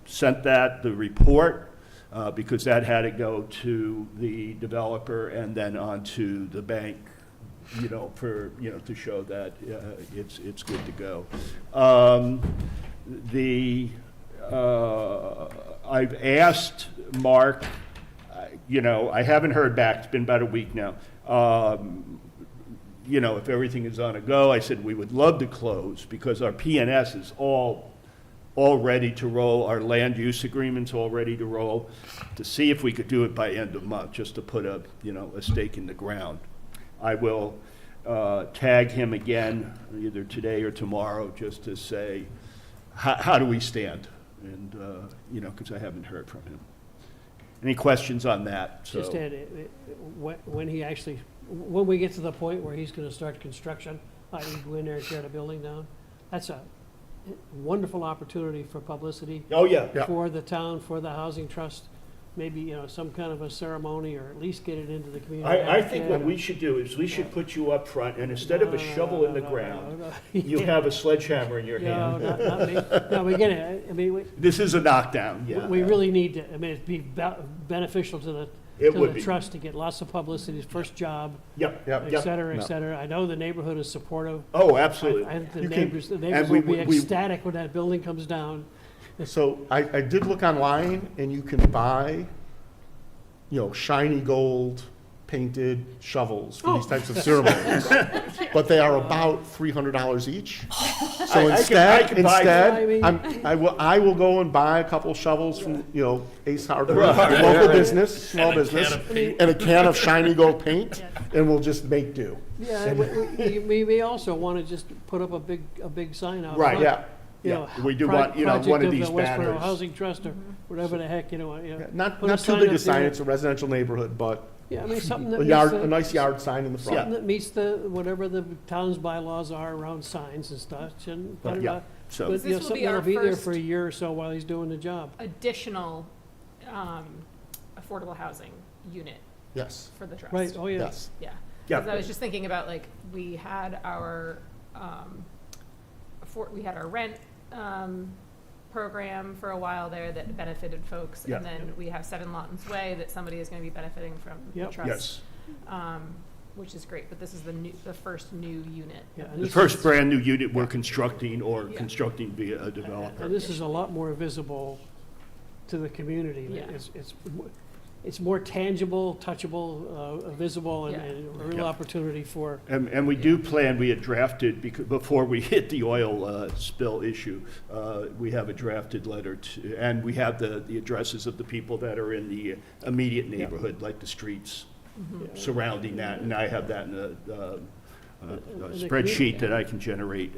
Speaker 1: sent the report, because that had to go to the developer and then on to the bank, to show that it's good to go. I've asked Mark, I haven't heard back, it's been about a week now. If everything is on a go, I said we would love to close because our PNS is all ready to roll, our land use agreement's all ready to roll, to see if we could do it by end of month, just to put a stake in the ground. I will tag him again, either today or tomorrow, just to say, how do we stand? And, because I haven't heard from him. Any questions on that? So,
Speaker 2: Just add, when we get to the point where he's gonna start construction, i.e. go in there and tear the building down, that's a wonderful opportunity for publicity
Speaker 1: oh, yeah.
Speaker 3: Yeah.
Speaker 2: for the town, for the housing trust, maybe, some kind of a ceremony, or at least get it into the community.
Speaker 1: I think what we should do is we should put you up front, and instead of a shovel in the ground, you have a sledgehammer in your
Speaker 2: No,
Speaker 1: hand.
Speaker 2: not me. No, we get it. I mean,
Speaker 1: This is a knockdown, yeah.
Speaker 2: we really need to, it'd be beneficial to the
Speaker 1: It would be.
Speaker 2: trust to get lots of publicity, his first job,
Speaker 1: Yep,
Speaker 3: Yep.
Speaker 2: et cetera,
Speaker 3: No.
Speaker 2: et cetera. I know the neighborhood is supportive.
Speaker 1: Oh, absolutely.
Speaker 2: I think the
Speaker 3: You can-
Speaker 2: neighbors
Speaker 1: and
Speaker 2: will be
Speaker 1: we-
Speaker 2: ecstatic when that building comes down.
Speaker 3: So I did look online, and you can buy, shiny gold painted shovels for these types of ceremonies. But they are about $300 each. So
Speaker 1: I can buy
Speaker 3: I will go and buy a couple shovels from, Ace Hardware, local business, small business, and a can of shiny gold paint, and we'll just make do.
Speaker 2: Yeah, we also want to just put up a big sign out
Speaker 1: Right,
Speaker 2: front.
Speaker 3: Yeah.
Speaker 1: We do want, one of these
Speaker 2: Project of the Westborough
Speaker 1: banners.
Speaker 2: Housing Trust, or whatever the heck,
Speaker 3: Not
Speaker 2: Put a
Speaker 3: too
Speaker 2: sign
Speaker 3: big
Speaker 2: up
Speaker 3: a sign,
Speaker 2: there.
Speaker 3: it's a residential neighborhood, but
Speaker 2: Yeah, I mean, something that
Speaker 3: a
Speaker 2: meets
Speaker 3: nice yard sign in the
Speaker 2: something
Speaker 3: front.
Speaker 2: that meets whatever the town's bylaws are around signs and stuff, and put it
Speaker 1: Yeah,
Speaker 2: up.
Speaker 1: so,
Speaker 2: But,
Speaker 8: This will be
Speaker 2: something that'll
Speaker 8: our
Speaker 2: be there
Speaker 8: first-
Speaker 2: for a year or so while he's doing the job.
Speaker 8: Additional, affordable housing unit
Speaker 3: Yes,
Speaker 8: for the trust.
Speaker 2: Right, oh, yeah.
Speaker 3: yes.
Speaker 8: Yeah.
Speaker 1: Yeah.
Speaker 8: 'Cause I was just thinking about, we had our, we had our rent, program for a while there that benefited folks.
Speaker 1: Yeah.
Speaker 8: And then we have 7 Lawton's Way that somebody is gonna be benefiting from the
Speaker 2: Yep.
Speaker 8: trust.
Speaker 1: yes.
Speaker 8: Which is great, but this is the first new unit.
Speaker 2: Yeah, and
Speaker 1: The
Speaker 2: this
Speaker 1: first
Speaker 2: is-
Speaker 1: brand-new unit we're constructing or
Speaker 8: Yeah.
Speaker 1: constructing via a developer.
Speaker 2: And this is a lot more visible to the community.
Speaker 8: Yeah.
Speaker 2: It's more tangible, touchable, visible, and
Speaker 8: Yeah.
Speaker 2: and a real
Speaker 1: Yeah.
Speaker 2: opportunity for,
Speaker 1: And we do plan, we had drafted, before we hit the oil spill issue, we have a drafted letter to, and we have the addresses of the people that are in the immediate neighborhood, like the streets surrounding that, and I have that in a
Speaker 2: the
Speaker 1: spreadsheet that I can generate,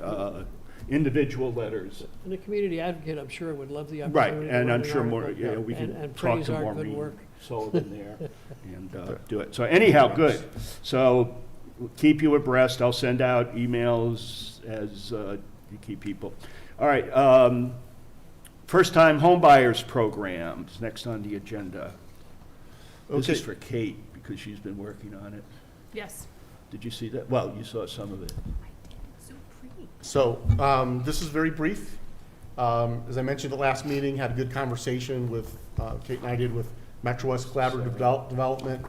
Speaker 1: individual letters.
Speaker 2: and the community advocate, I'm sure, would love the
Speaker 1: Right,
Speaker 2: opportunity.
Speaker 1: and
Speaker 2: to
Speaker 1: I'm
Speaker 2: write an
Speaker 1: sure more,
Speaker 2: article,
Speaker 1: we can
Speaker 2: and
Speaker 1: talk
Speaker 2: praise
Speaker 1: to
Speaker 2: our good
Speaker 1: Maureen
Speaker 2: work.
Speaker 1: Sullivan there and do it. So anyhow, good. So we'll keep you abreast. I'll send out emails as you keep people. All right, first-time homebuyers programs, next on the agenda. This is
Speaker 3: Okay.
Speaker 1: for Kate, because she's been working on it.
Speaker 8: Yes.
Speaker 1: Did you see that? Well, you saw some of it.
Speaker 3: So, this is very brief. As I mentioned at the last meeting, had a good conversation with, Kate and I did with Metro West Collaborative Development.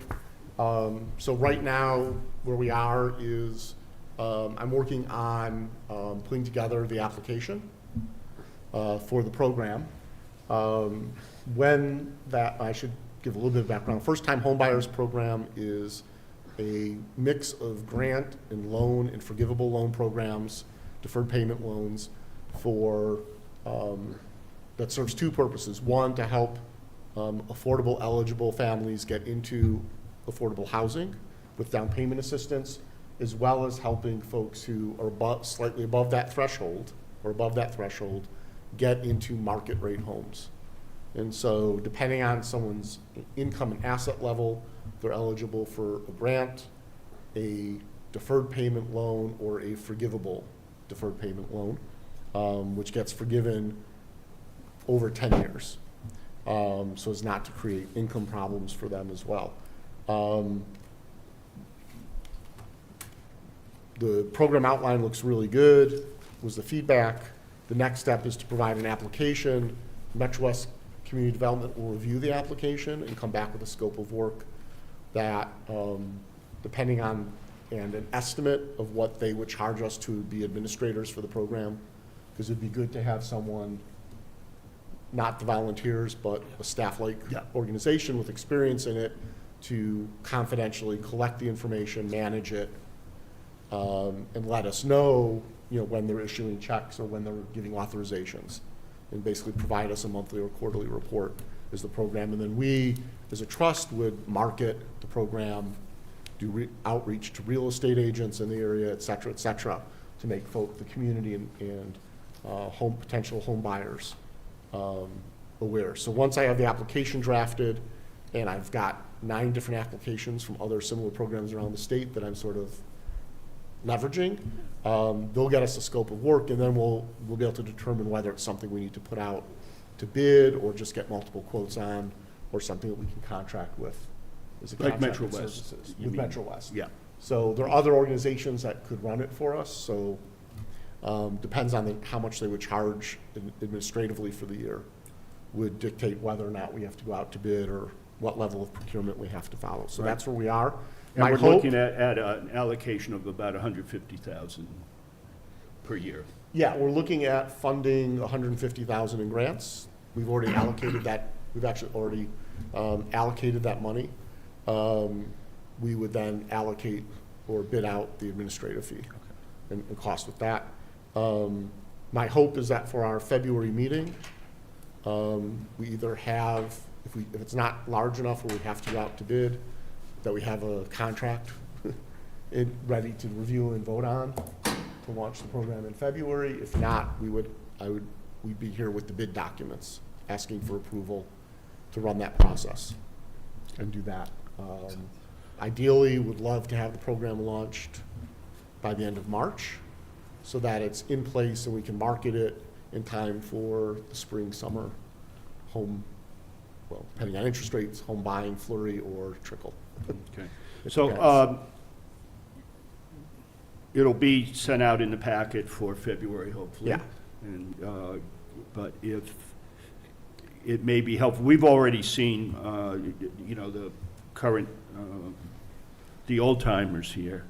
Speaker 3: So right now, where we are is, I'm working on, putting together the application, for the program. I should give a little bit of background. First-time homebuyers program is a mix of grant and loan and forgivable loan programs, deferred payment loans for, that serves two purposes. One, to help affordable eligible families get into affordable housing with down payment assistance, as well as helping folks who are slightly above that threshold get into market rate homes. And so depending on someone's income and asset level, they're eligible for a grant, a deferred payment loan, or a forgivable deferred payment loan, which gets forgiven over 10 years. So as not to create income problems for them as well. The program outline looks really good, was the feedback. The next step is to provide an application. Metro West Community Development will review the application and come back with a scope of work that, depending on, and an estimate of what they would charge us to be administrators for the program, because it'd be good to have someone, not the volunteers, but a staff-like organization with experience in it, to confidentially collect the information, manage it, and let us know, when they're issuing checks or when they're giving authorizations, and basically provide us a monthly or quarterly report as the program. And then we, as a trust, would market the program, do outreach to real estate agents in the area, et cetera, to make the community and potential home buyers aware. So once I have the application drafted, and I've got 9 different applications from other similar programs around the state that I'm sort of leveraging, they'll get us a scope of work, and then we'll be able to determine whether it's something we need to put out to bid, or just get multiple quotes on, or something that we can contract with as a
Speaker 1: Like
Speaker 3: contract
Speaker 1: Metro
Speaker 3: with
Speaker 1: West,
Speaker 3: services.
Speaker 1: you
Speaker 3: With
Speaker 1: mean?
Speaker 3: Metro West.
Speaker 1: Yeah.
Speaker 3: So there are other organizations that could run it for us, so depends on how much they would charge administratively for the year, would dictate whether or not we have to go out to bid, or what level of procurement we have to follow. So
Speaker 1: Right.
Speaker 3: that's where we are.
Speaker 1: And
Speaker 3: My
Speaker 1: we're
Speaker 3: hope,
Speaker 1: looking at an allocation of about 150,000 per year.
Speaker 3: yeah, we're looking at funding 150,000 in grants. We've already allocated that. We've actually already allocated that money. We would then allocate or bid out the administrative fee and cost with that. My hope is that for our February meeting, we either have, if it's not large enough where we have to go out to bid, that we have a contract ready to review and vote on to launch the program in February. If not, we'd be here with the bid documents, asking for approval to run that process and do that. Ideally, would love to have the program launched by the end of March, so that it's in place and we can market it in time for the spring, summer home, well, depending on interest rates, home buying flurry or trickle.
Speaker 1: Okay.
Speaker 3: It
Speaker 1: So
Speaker 3: depends.
Speaker 1: it'll be sent out in the packet for February, hopefully.
Speaker 3: Yeah.
Speaker 1: And, but if it may be helpful, we've already seen, the current, the old timers here,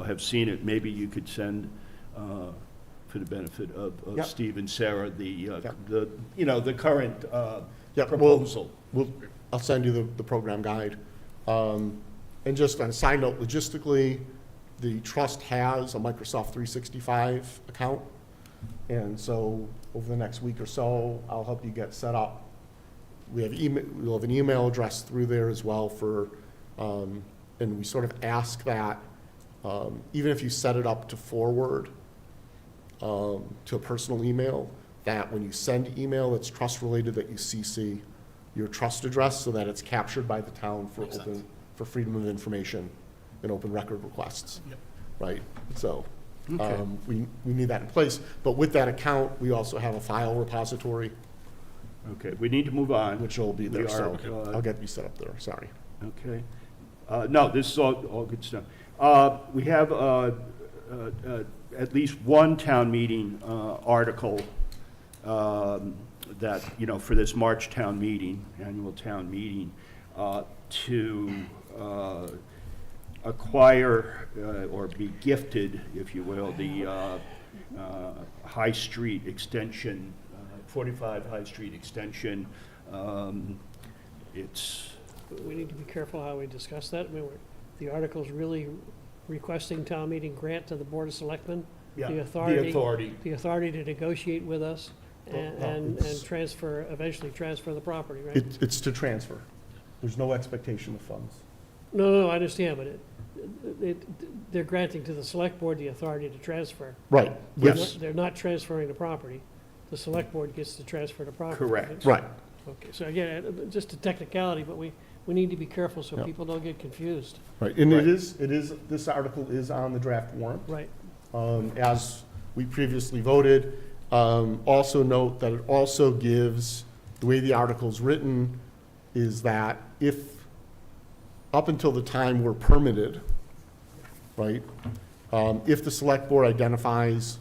Speaker 1: have seen it. Maybe you could send, for the benefit of
Speaker 3: Yep.
Speaker 1: Steve and Sarah, the
Speaker 3: Yep.
Speaker 1: the current
Speaker 3: Yep,
Speaker 1: proposal.
Speaker 3: I'll send you the program guide. And just on a side note, logistically, the trust has a Microsoft 365 account. And so over the next week or so, I'll help you get set up. We'll have an email address through there as well for, and we sort of ask that, even if you set it up to forward to a personal email, that when you send email that's trust related, that you CC your trust address so that it's captured by the town for for freedom of information and open record requests.
Speaker 4: Yep.
Speaker 3: Right, so
Speaker 1: Okay.
Speaker 3: we need that in place. But with that account, we also have a file repository,
Speaker 1: Okay, we need to move on.
Speaker 3: which will be there,
Speaker 1: We
Speaker 3: so
Speaker 1: are,
Speaker 3: I'll get you set up there, sorry.
Speaker 1: Okay. No, this is all good stuff. We have at least one town meeting article that, for this March town meeting, annual town meeting, to acquire or be gifted, if you will, the High Street Extension, 45 High Street Extension. It's
Speaker 2: We need to be careful how we discuss that. I mean, the article's really requesting town meeting grant to the Board of Selectmen
Speaker 1: Yeah,
Speaker 2: the
Speaker 1: the
Speaker 2: authority
Speaker 1: authority.
Speaker 2: to negotiate with us and,
Speaker 3: Well,
Speaker 2: and
Speaker 3: it's-
Speaker 2: transfer, eventually transfer the property, right?
Speaker 3: It's to transfer. There's no expectation of funds.
Speaker 2: No, I understand, but they're granting to the select board the authority to transfer.
Speaker 3: Right,
Speaker 2: They're
Speaker 3: yes,
Speaker 2: not- They're not transferring the property. The select board gets to transfer the property.
Speaker 1: Correct.
Speaker 3: right.
Speaker 2: Okay, so again, just a technicality, but we need to be careful so
Speaker 3: Yep.
Speaker 2: people don't get confused.
Speaker 3: Right, and
Speaker 1: Right.
Speaker 3: it is, this article is on the draft warrant,
Speaker 2: Right,
Speaker 3: as we previously voted. Also note that it also gives, the way the article's written is that if, up until the time we're permitted, right, if the select board identifies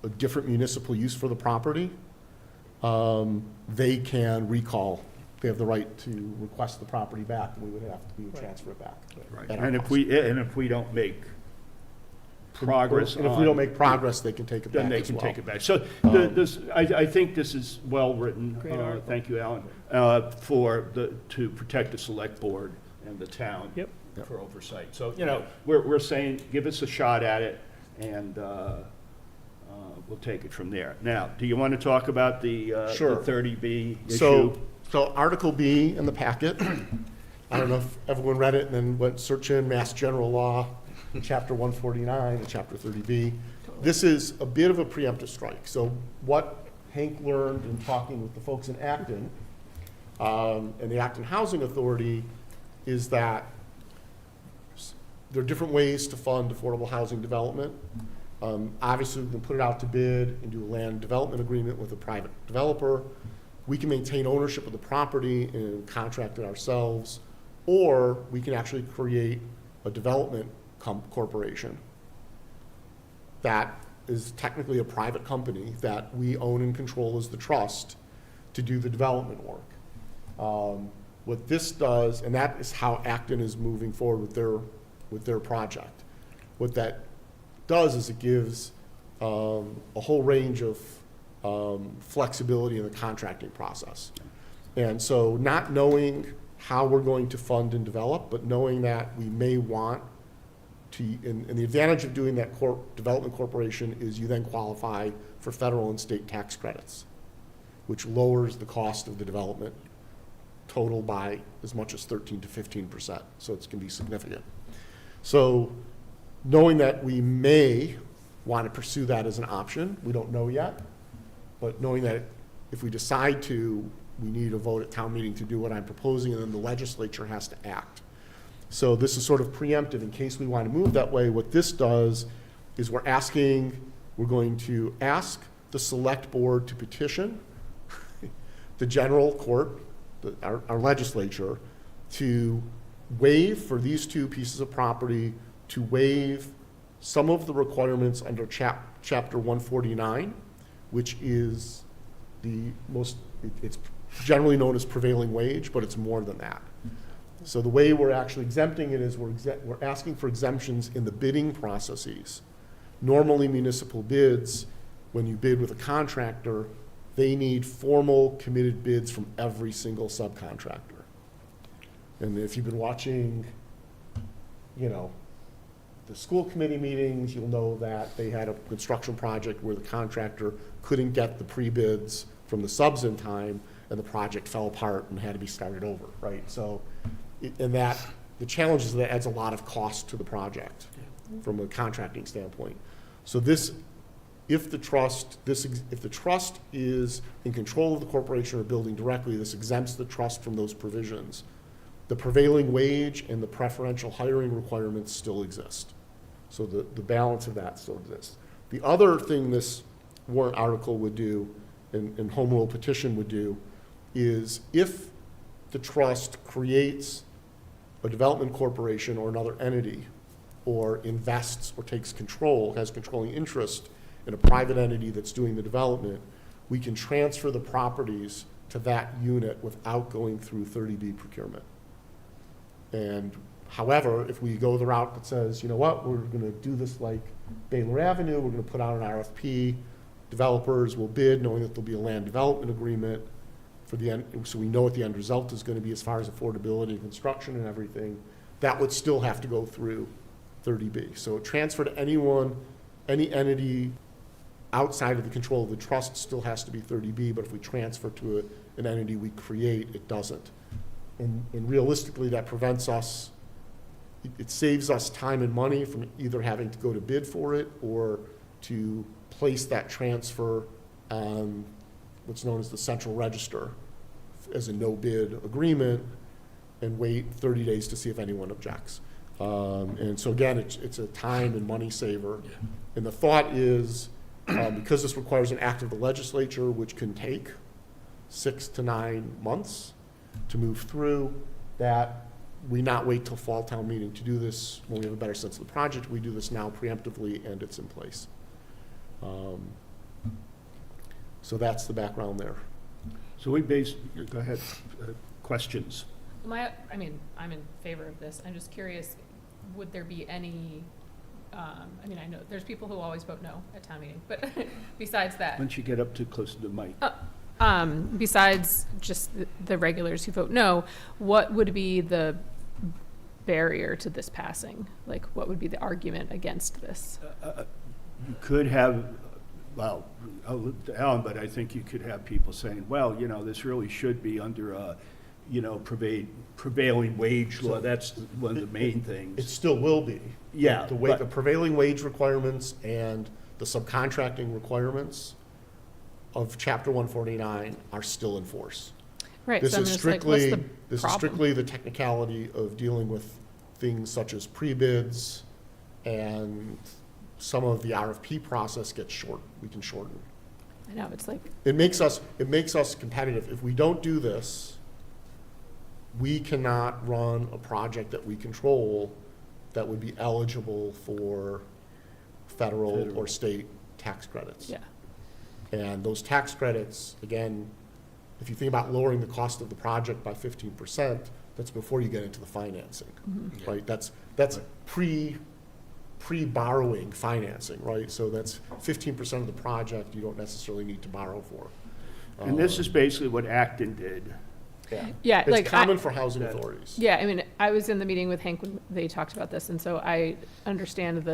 Speaker 3: a different municipal use for the property, they can recall. They have the right to request the property back, and we would transfer it back.
Speaker 1: Right.
Speaker 3: at our
Speaker 1: And
Speaker 3: cost.
Speaker 1: if we don't make progress
Speaker 3: And if we don't
Speaker 1: on-
Speaker 3: make progress, they can take it back
Speaker 1: then they
Speaker 3: as
Speaker 1: can
Speaker 3: well.
Speaker 1: take it back. So I think this is well-written.
Speaker 2: Great article.
Speaker 1: Thank you, Alan, to protect the select board and the town
Speaker 2: Yep.
Speaker 1: for oversight. So, we're saying, give us a shot at it, and we'll take it from there. Now, do you want to talk about the
Speaker 3: Sure.
Speaker 1: 30B issue?
Speaker 3: So Article B in the packet, I don't know if everyone read it and then went search in Mass General Law, Chapter 149 and Chapter 30B. This is a bit of a preemptive strike. So what Hank learned in talking with the folks in Acton, and the Acton Housing Authority, is that there are different ways to fund affordable housing development. Obviously, we can put it out to bid and do a land development agreement with a private developer. We can maintain ownership of the property and contract it ourselves, or we can actually create a development corporation that is technically a private company that we own and control as the trust to do the development work. What this does, and that is how Acton is moving forward with their project. What that does is it gives a whole range of flexibility in the contracting process. And so not knowing how we're going to fund and develop, but knowing that we may want to, and the advantage of doing that development corporation is you then qualify for federal and state tax credits, which lowers the cost of the development total by as much as 13 to 15%. So it's going to be significant. So knowing that we may want to pursue that as an option, we don't know yet, but knowing that if we decide to, we need a vote at town meeting to do what I'm proposing, and then the legislature has to act. So this is sort of preemptive in case we want to move that way. What this does is we're going to ask the select board to petition the general court, our legislature, to waive for these two pieces of property, to waive some of the requirements under Chapter 149, which is it's generally known as prevailing wage, but it's more than that. So the way we're actually exempting it is we're asking for exemptions in the bidding processes. Normally municipal bids, when you bid with a contractor, they need formal committed bids from every single subcontractor. And if you've been watching, the school committee meetings, you'll know that they had a construction project where the contractor couldn't get the pre-bids from the subs in time, and the project fell apart and had to be started over, right? So, the challenge is that adds a lot of cost to the project from a contracting standpoint. So if the trust is in control of the corporation or building directly, this exempts the trust from those provisions. The prevailing wage and the preferential hiring requirements still exist. So the balance of that still exists. The other thing this warrant article would do, and home rule petition would do, is if the trust creates a development corporation or another entity, or invests or takes control, has controlling interest in a private entity that's doing the development, we can transfer the properties to that unit without going through 30B procurement. And however, if we go the route that says, you know what, we're going to do this like Baylor Avenue, we're going to put out an RFP, developers will bid knowing that there'll be a land development agreement for the end, so we know what the end result is going to be as far as affordability and construction and everything, that would still have to go through 30B. So transfer to anyone, any entity outside of the control of the trust still has to be 30B, but if we transfer to an entity we create, it doesn't. And realistically, that prevents us, it saves us time and money from either having to go to bid for it or to place that transfer on what's known as the central register as a no-bid agreement and wait 30 days to see if anyone objects. And so again, it's a time and money saver. And the thought is, because this requires an act of the legislature, which can take 6 to 9 months to move through, that we not wait till fall town meeting to do this when we have a better sense of the project. We do this now preemptively and it's in place. So that's the background there.
Speaker 1: So go ahead, questions?
Speaker 8: I mean, I'm in favor of this. I'm just curious, would there be any, I mean, I know there's people who always vote no at town meeting, but besides that,
Speaker 1: Once you get up too close to the mic.
Speaker 8: besides just the regulars who vote no, what would be the barrier to this passing? Like, what would be the argument against this?
Speaker 1: You could have, well, I'll look to Alan, but I think you could have people saying, well, you know, this really should be under a, you know, prevailing wage law. That's one of the main
Speaker 3: It
Speaker 1: things.
Speaker 3: still will be.
Speaker 1: Yeah,
Speaker 3: The way,
Speaker 1: but-
Speaker 3: the prevailing wage requirements and the subcontracting requirements of Chapter 149 are still in force.
Speaker 8: Right,
Speaker 3: This
Speaker 8: so I'm
Speaker 3: is
Speaker 8: just like, what's
Speaker 3: strictly,
Speaker 8: the
Speaker 3: this is
Speaker 8: problem?
Speaker 3: strictly the technicality of dealing with things such as pre-bids, and some of the RFP process gets we can shorten.
Speaker 8: I know, it's like,
Speaker 3: It makes us competitive. If we don't do this, we cannot run a project that we control that would be eligible for federal or state tax credits.
Speaker 8: yeah,
Speaker 3: And those tax credits, again, if you think about lowering the cost of the project by 15%, that's before you get into the financing, right? That's pre-borrowing financing, right? So that's 15% of the project you don't necessarily need to borrow for.
Speaker 1: And this is basically what Acton did.
Speaker 8: yeah, like,
Speaker 3: It's common for housing authorities.
Speaker 8: yeah, I mean, I was in the meeting with Hank when they talked about this, and so I understand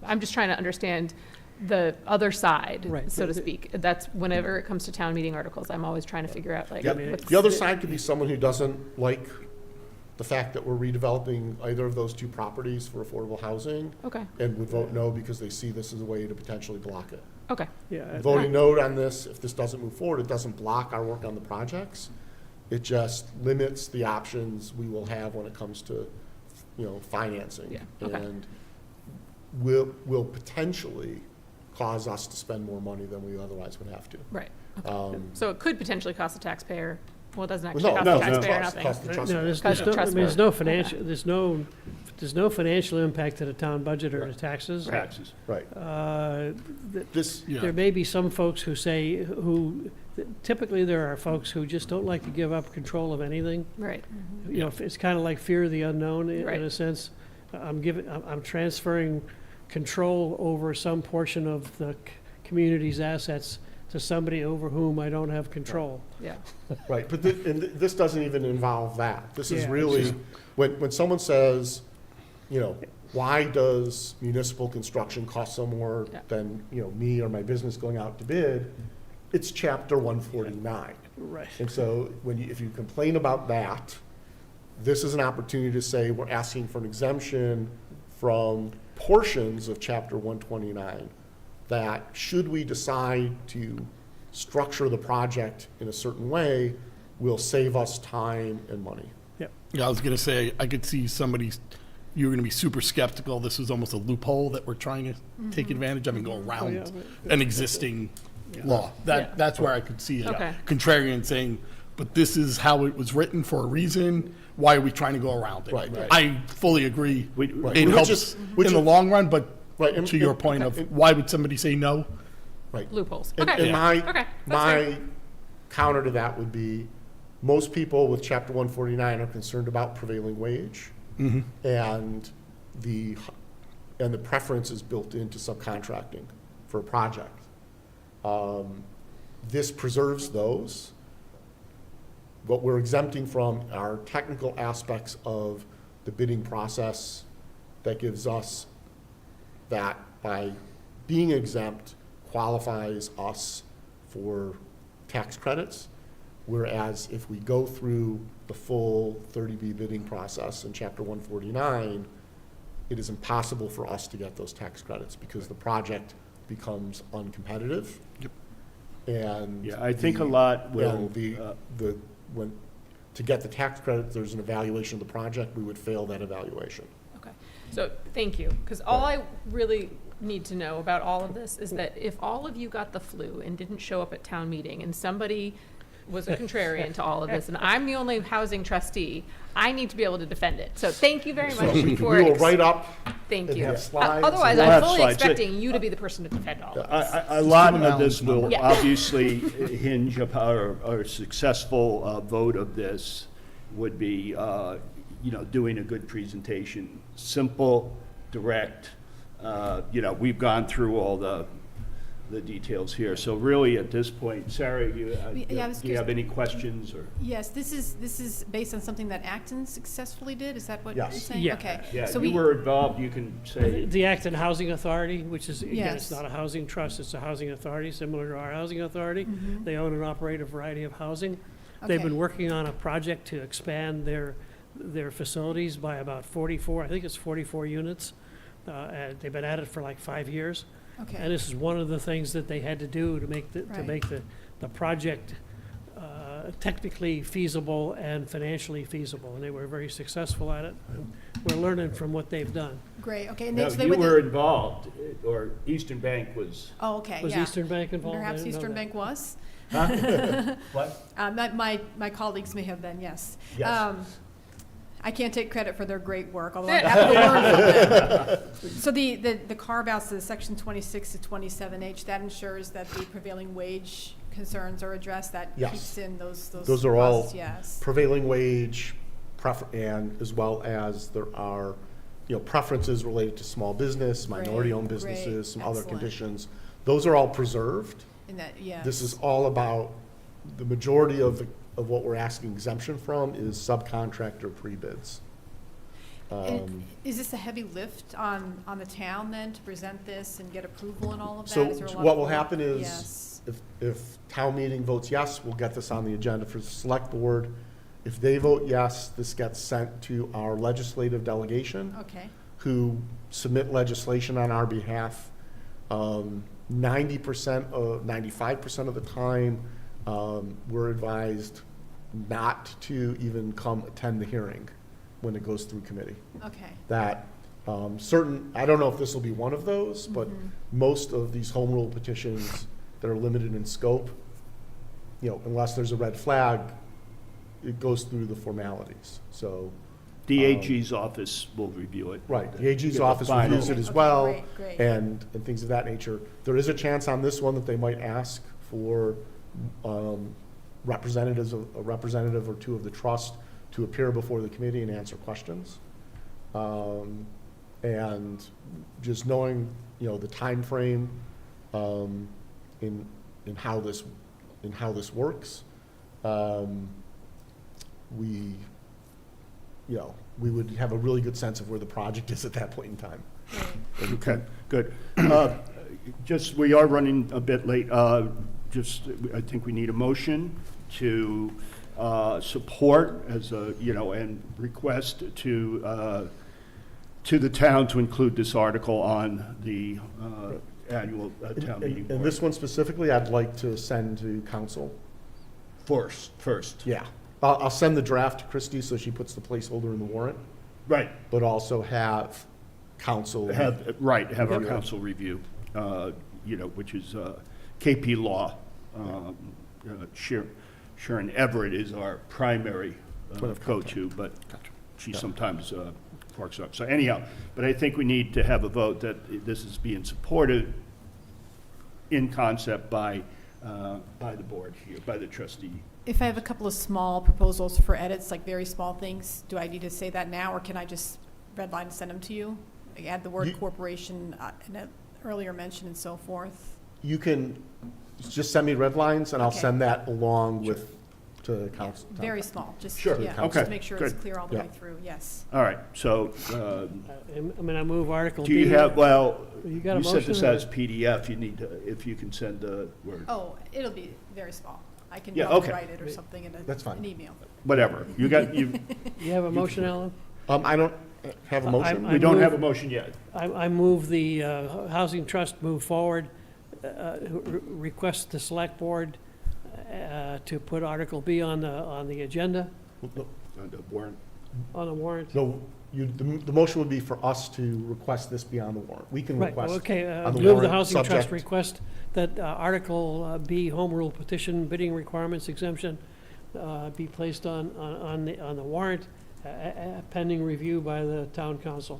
Speaker 8: I'm just trying to understand the other side,
Speaker 2: Right.
Speaker 8: so to speak. That's whenever it comes to town meeting articles, I'm always trying to figure out, like,
Speaker 3: Yeah,
Speaker 8: what's
Speaker 3: the other side could be someone who doesn't like the fact that we're redeveloping either of those two properties for affordable housing
Speaker 8: Okay,
Speaker 3: and would vote no because they see this as a way to potentially block it.
Speaker 8: okay,
Speaker 2: Yeah,
Speaker 3: Voting no on this, if this doesn't move forward, it doesn't block our work on the projects. It just limits the options we will have when it comes to, you know, financing.
Speaker 8: Yeah, okay.
Speaker 3: And will potentially cause us to spend more money than we otherwise would have to.
Speaker 8: right.
Speaker 3: Um,
Speaker 8: So it could potentially cost the taxpayer, well, it doesn't
Speaker 3: Well,
Speaker 8: actually cost
Speaker 1: no,
Speaker 8: the
Speaker 1: no,
Speaker 8: taxpayer
Speaker 3: cost
Speaker 8: nothing.
Speaker 3: the trust.
Speaker 2: No, there's
Speaker 8: Because
Speaker 2: no,
Speaker 8: the
Speaker 2: I
Speaker 8: trust
Speaker 2: mean, there's
Speaker 8: board.
Speaker 2: no financial, there's no financial impact to the town budget or to taxes.
Speaker 1: Taxes.
Speaker 3: Right. This,
Speaker 2: There may be some folks who say, typically there are folks who just don't like to give up control of anything.
Speaker 8: Right,
Speaker 2: You know, it's kind of like fear of the unknown in
Speaker 8: Right.
Speaker 2: a sense. I'm transferring control over some portion of the community's assets to somebody over whom I don't have control.
Speaker 8: yeah,
Speaker 3: right, but this doesn't even involve that. This is
Speaker 2: Yeah, it's
Speaker 3: really,
Speaker 2: just-
Speaker 3: when someone says, you know, why does municipal construction cost so more
Speaker 8: Yeah.
Speaker 3: than, you know, me or my business going out to bid? It's Chapter 149.
Speaker 2: Right.
Speaker 3: And so if you complain about that, this is an opportunity to say, we're asking for an exemption from portions of Chapter 129 that, should we decide to structure the project in a certain way, will save us time and money.
Speaker 9: Yeah, I was gonna say, I could see you're gonna be super skeptical, this is almost a loophole that we're trying to take advantage of and go
Speaker 2: Oh, yeah,
Speaker 9: around an existing law.
Speaker 8: Yeah.
Speaker 9: That's where I could see a
Speaker 8: Okay.
Speaker 9: contrarian saying, but this is how it was written for a reason, why are we trying to go around it?
Speaker 3: Right, right.
Speaker 9: I fully agree,
Speaker 3: Right.
Speaker 9: it
Speaker 3: Which
Speaker 9: helps
Speaker 3: is-
Speaker 9: in the long run, but
Speaker 3: Right, and-
Speaker 9: to your
Speaker 3: and-
Speaker 9: point of,
Speaker 3: and-
Speaker 9: why would somebody say no?
Speaker 3: Right.
Speaker 8: loopholes.
Speaker 3: And,
Speaker 8: Okay,
Speaker 3: and my,
Speaker 8: okay, that's
Speaker 3: my
Speaker 8: fair.
Speaker 3: counter to that would be, most people with Chapter 149 are concerned about prevailing wage, and the preference is built into subcontracting for a project. This preserves those. What we're exempting from are technical aspects of the bidding process that gives us that by being exempt qualifies us for tax credits. Whereas if we go through the full 30B bidding process in Chapter 149, it is impossible for us to get those tax credits because the project becomes uncompetitive.
Speaker 9: Yep.
Speaker 3: And
Speaker 1: Yeah, I think a lot will,
Speaker 3: when, to get the tax credit, there's an evaluation of the project, we would fail that evaluation.
Speaker 8: Okay, so thank you, because all I really need to know about all of this is that if all of you got the flu and didn't show up at town meeting and somebody was a contrarian to all of this and I'm the only housing trustee, I need to be able to defend it. So thank you very much
Speaker 3: We
Speaker 8: for.
Speaker 3: will write up
Speaker 8: Thank
Speaker 3: and
Speaker 8: you.
Speaker 3: have slides.
Speaker 8: Otherwise,
Speaker 1: We'll
Speaker 8: I'm
Speaker 1: have
Speaker 8: fully
Speaker 1: slides.
Speaker 8: expecting you to be the person to defend all of this.
Speaker 1: a lot
Speaker 9: give 'em
Speaker 1: of this
Speaker 9: Alan's
Speaker 1: will
Speaker 9: number.
Speaker 8: Yeah.
Speaker 1: obviously hinge upon a successful vote of this would be, doing a good presentation, simple, direct. We've gone through all the details here. So really, at this point, Sarah,
Speaker 7: Yeah, I was
Speaker 1: do you have any questions or?
Speaker 7: Yes, this is based on something that Acton successfully did, is that what you're
Speaker 3: Yes.
Speaker 7: saying?
Speaker 2: Yeah.
Speaker 7: Okay.
Speaker 1: Yeah,
Speaker 7: So
Speaker 1: you were involved, you can say.
Speaker 2: The Acton Housing Authority, which is, again, it's
Speaker 7: Yes.
Speaker 2: not a housing trust, it's a housing authority, similar to our housing authority.
Speaker 7: Mhm.
Speaker 2: They own and operate a variety of housing. They've
Speaker 7: Okay.
Speaker 2: been working on a project to expand their facilities by about 44, I think it's 44 units. And they've been at it for like 5 years. And
Speaker 7: Okay,
Speaker 2: this is one of the things that they had to do to make
Speaker 7: Right.
Speaker 2: the project technically feasible and financially feasible. And they were very successful at it. And we're learning from what they've done.
Speaker 7: great, okay. And
Speaker 1: No,
Speaker 7: so they
Speaker 1: you
Speaker 7: went
Speaker 1: were involved, or Eastern Bank was.
Speaker 7: Oh, okay,
Speaker 2: Was
Speaker 7: yeah.
Speaker 2: Eastern Bank involved? I
Speaker 7: Perhaps
Speaker 2: didn't know
Speaker 7: Eastern
Speaker 2: that.
Speaker 7: Bank was?
Speaker 1: What?
Speaker 7: My colleagues may have been, yes.
Speaker 1: Yes.
Speaker 7: I can't take credit for their great work, although I have to learn from them. So the carve-outs to the section 26 to 27H, that ensures that the prevailing wage concerns are addressed, that
Speaker 3: Yes.
Speaker 7: keeps in those
Speaker 3: Those are all
Speaker 7: costs, yes.
Speaker 3: prevailing wage, and as well as there are, preferences related to small business, minority-owned
Speaker 7: Great,
Speaker 3: businesses, some other
Speaker 7: excellent.
Speaker 3: conditions. Those are all preserved.
Speaker 7: In that, yes.
Speaker 3: This is all about, the majority of what we're asking exemption from is subcontractor pre-bids.
Speaker 7: And is this a heavy lift on the town then to present this and get approval and all of that?
Speaker 3: So
Speaker 7: Is there a lot
Speaker 3: what
Speaker 7: of
Speaker 3: will
Speaker 7: work?
Speaker 3: happen is,
Speaker 7: Yes.
Speaker 3: if town meeting votes yes, we'll get this on the agenda for the select board. If they vote yes, this gets sent to our legislative delegation,
Speaker 7: Okay,
Speaker 3: who submit legislation on our behalf. 95% of the time, we're advised not to even come attend the hearing when it goes through committee.
Speaker 7: okay.
Speaker 3: That I don't know if this will be one of those, but most of these home rule petitions that are limited in scope, unless there's a red flag, it goes through the formalities. So,
Speaker 1: The AG's office will review it.
Speaker 3: right, the AG's
Speaker 1: Get the
Speaker 3: office
Speaker 1: final-
Speaker 3: reviews it as
Speaker 7: Okay,
Speaker 3: well,
Speaker 7: great.
Speaker 3: and things of that nature. There is a chance on this one that they might ask for a representative or two of the trust to appear before the committee and answer questions. And just knowing, the timeframe, in how this works, we would have a really good sense of where the project is at that point in time.
Speaker 1: Okay, good. We are running a bit late. I think we need a motion to support and request to the town to include this article on the annual town meeting.
Speaker 3: And this one specifically, I'd like to send to council.
Speaker 1: First.
Speaker 3: Yeah. I'll send the draft to Christie so she puts the placeholder in the warrant,
Speaker 1: Right.
Speaker 3: but also have council.
Speaker 1: Have our
Speaker 3: Review.
Speaker 1: council review, which is KP Law. Sharon Everett is our primary
Speaker 3: Point of
Speaker 1: go-to, but she
Speaker 3: Yeah.
Speaker 1: sometimes forks up. So anyhow, but I think we need to have a vote that this is being supported in concept by the board here, by the trustee.
Speaker 7: If I have a couple of small proposals for edits, like very small things, do I need to say that now, or can I just redline and send them to you? Like add the word
Speaker 3: You-
Speaker 7: corporation, in an earlier mention and so forth?
Speaker 3: You can just send me red lines and I'll
Speaker 7: Okay.
Speaker 3: send that along with to council.
Speaker 7: Very small, just,
Speaker 1: Sure,
Speaker 7: yeah,
Speaker 1: okay,
Speaker 7: just to make sure it's
Speaker 1: good.
Speaker 7: clear all the
Speaker 3: Yeah.
Speaker 7: way through, yes.
Speaker 1: All right, so,
Speaker 2: I mean, I move Article
Speaker 1: do
Speaker 2: B.
Speaker 1: you have, well,
Speaker 2: You got a
Speaker 1: you sent this
Speaker 2: motion, or-
Speaker 1: as PDF, you need to, if you can send the word,
Speaker 7: Oh, it'll be very small. I can
Speaker 1: Yeah,
Speaker 7: probably
Speaker 1: okay.
Speaker 7: write it or something in
Speaker 3: That's fine.
Speaker 7: an email.
Speaker 1: whatever. You got, you,
Speaker 2: You have a motion, Alan?
Speaker 3: I don't have a motion.
Speaker 2: I
Speaker 1: we don't have a
Speaker 2: move-
Speaker 1: motion yet.
Speaker 2: I move the Housing Trust move forward, request the Select Board to put Article B on the agenda,
Speaker 1: On the warrant.
Speaker 2: on the warrant.
Speaker 3: No, the motion would be for us to request this be on the warrant. We can
Speaker 2: Right,
Speaker 3: request
Speaker 2: okay,
Speaker 3: on the
Speaker 2: move the
Speaker 3: warrant,
Speaker 2: Housing Trust
Speaker 3: subject-
Speaker 2: request that Article B, Home Rule Petition Bidding Requirements Exemption, be placed on the warrant, pending review by the Town Council.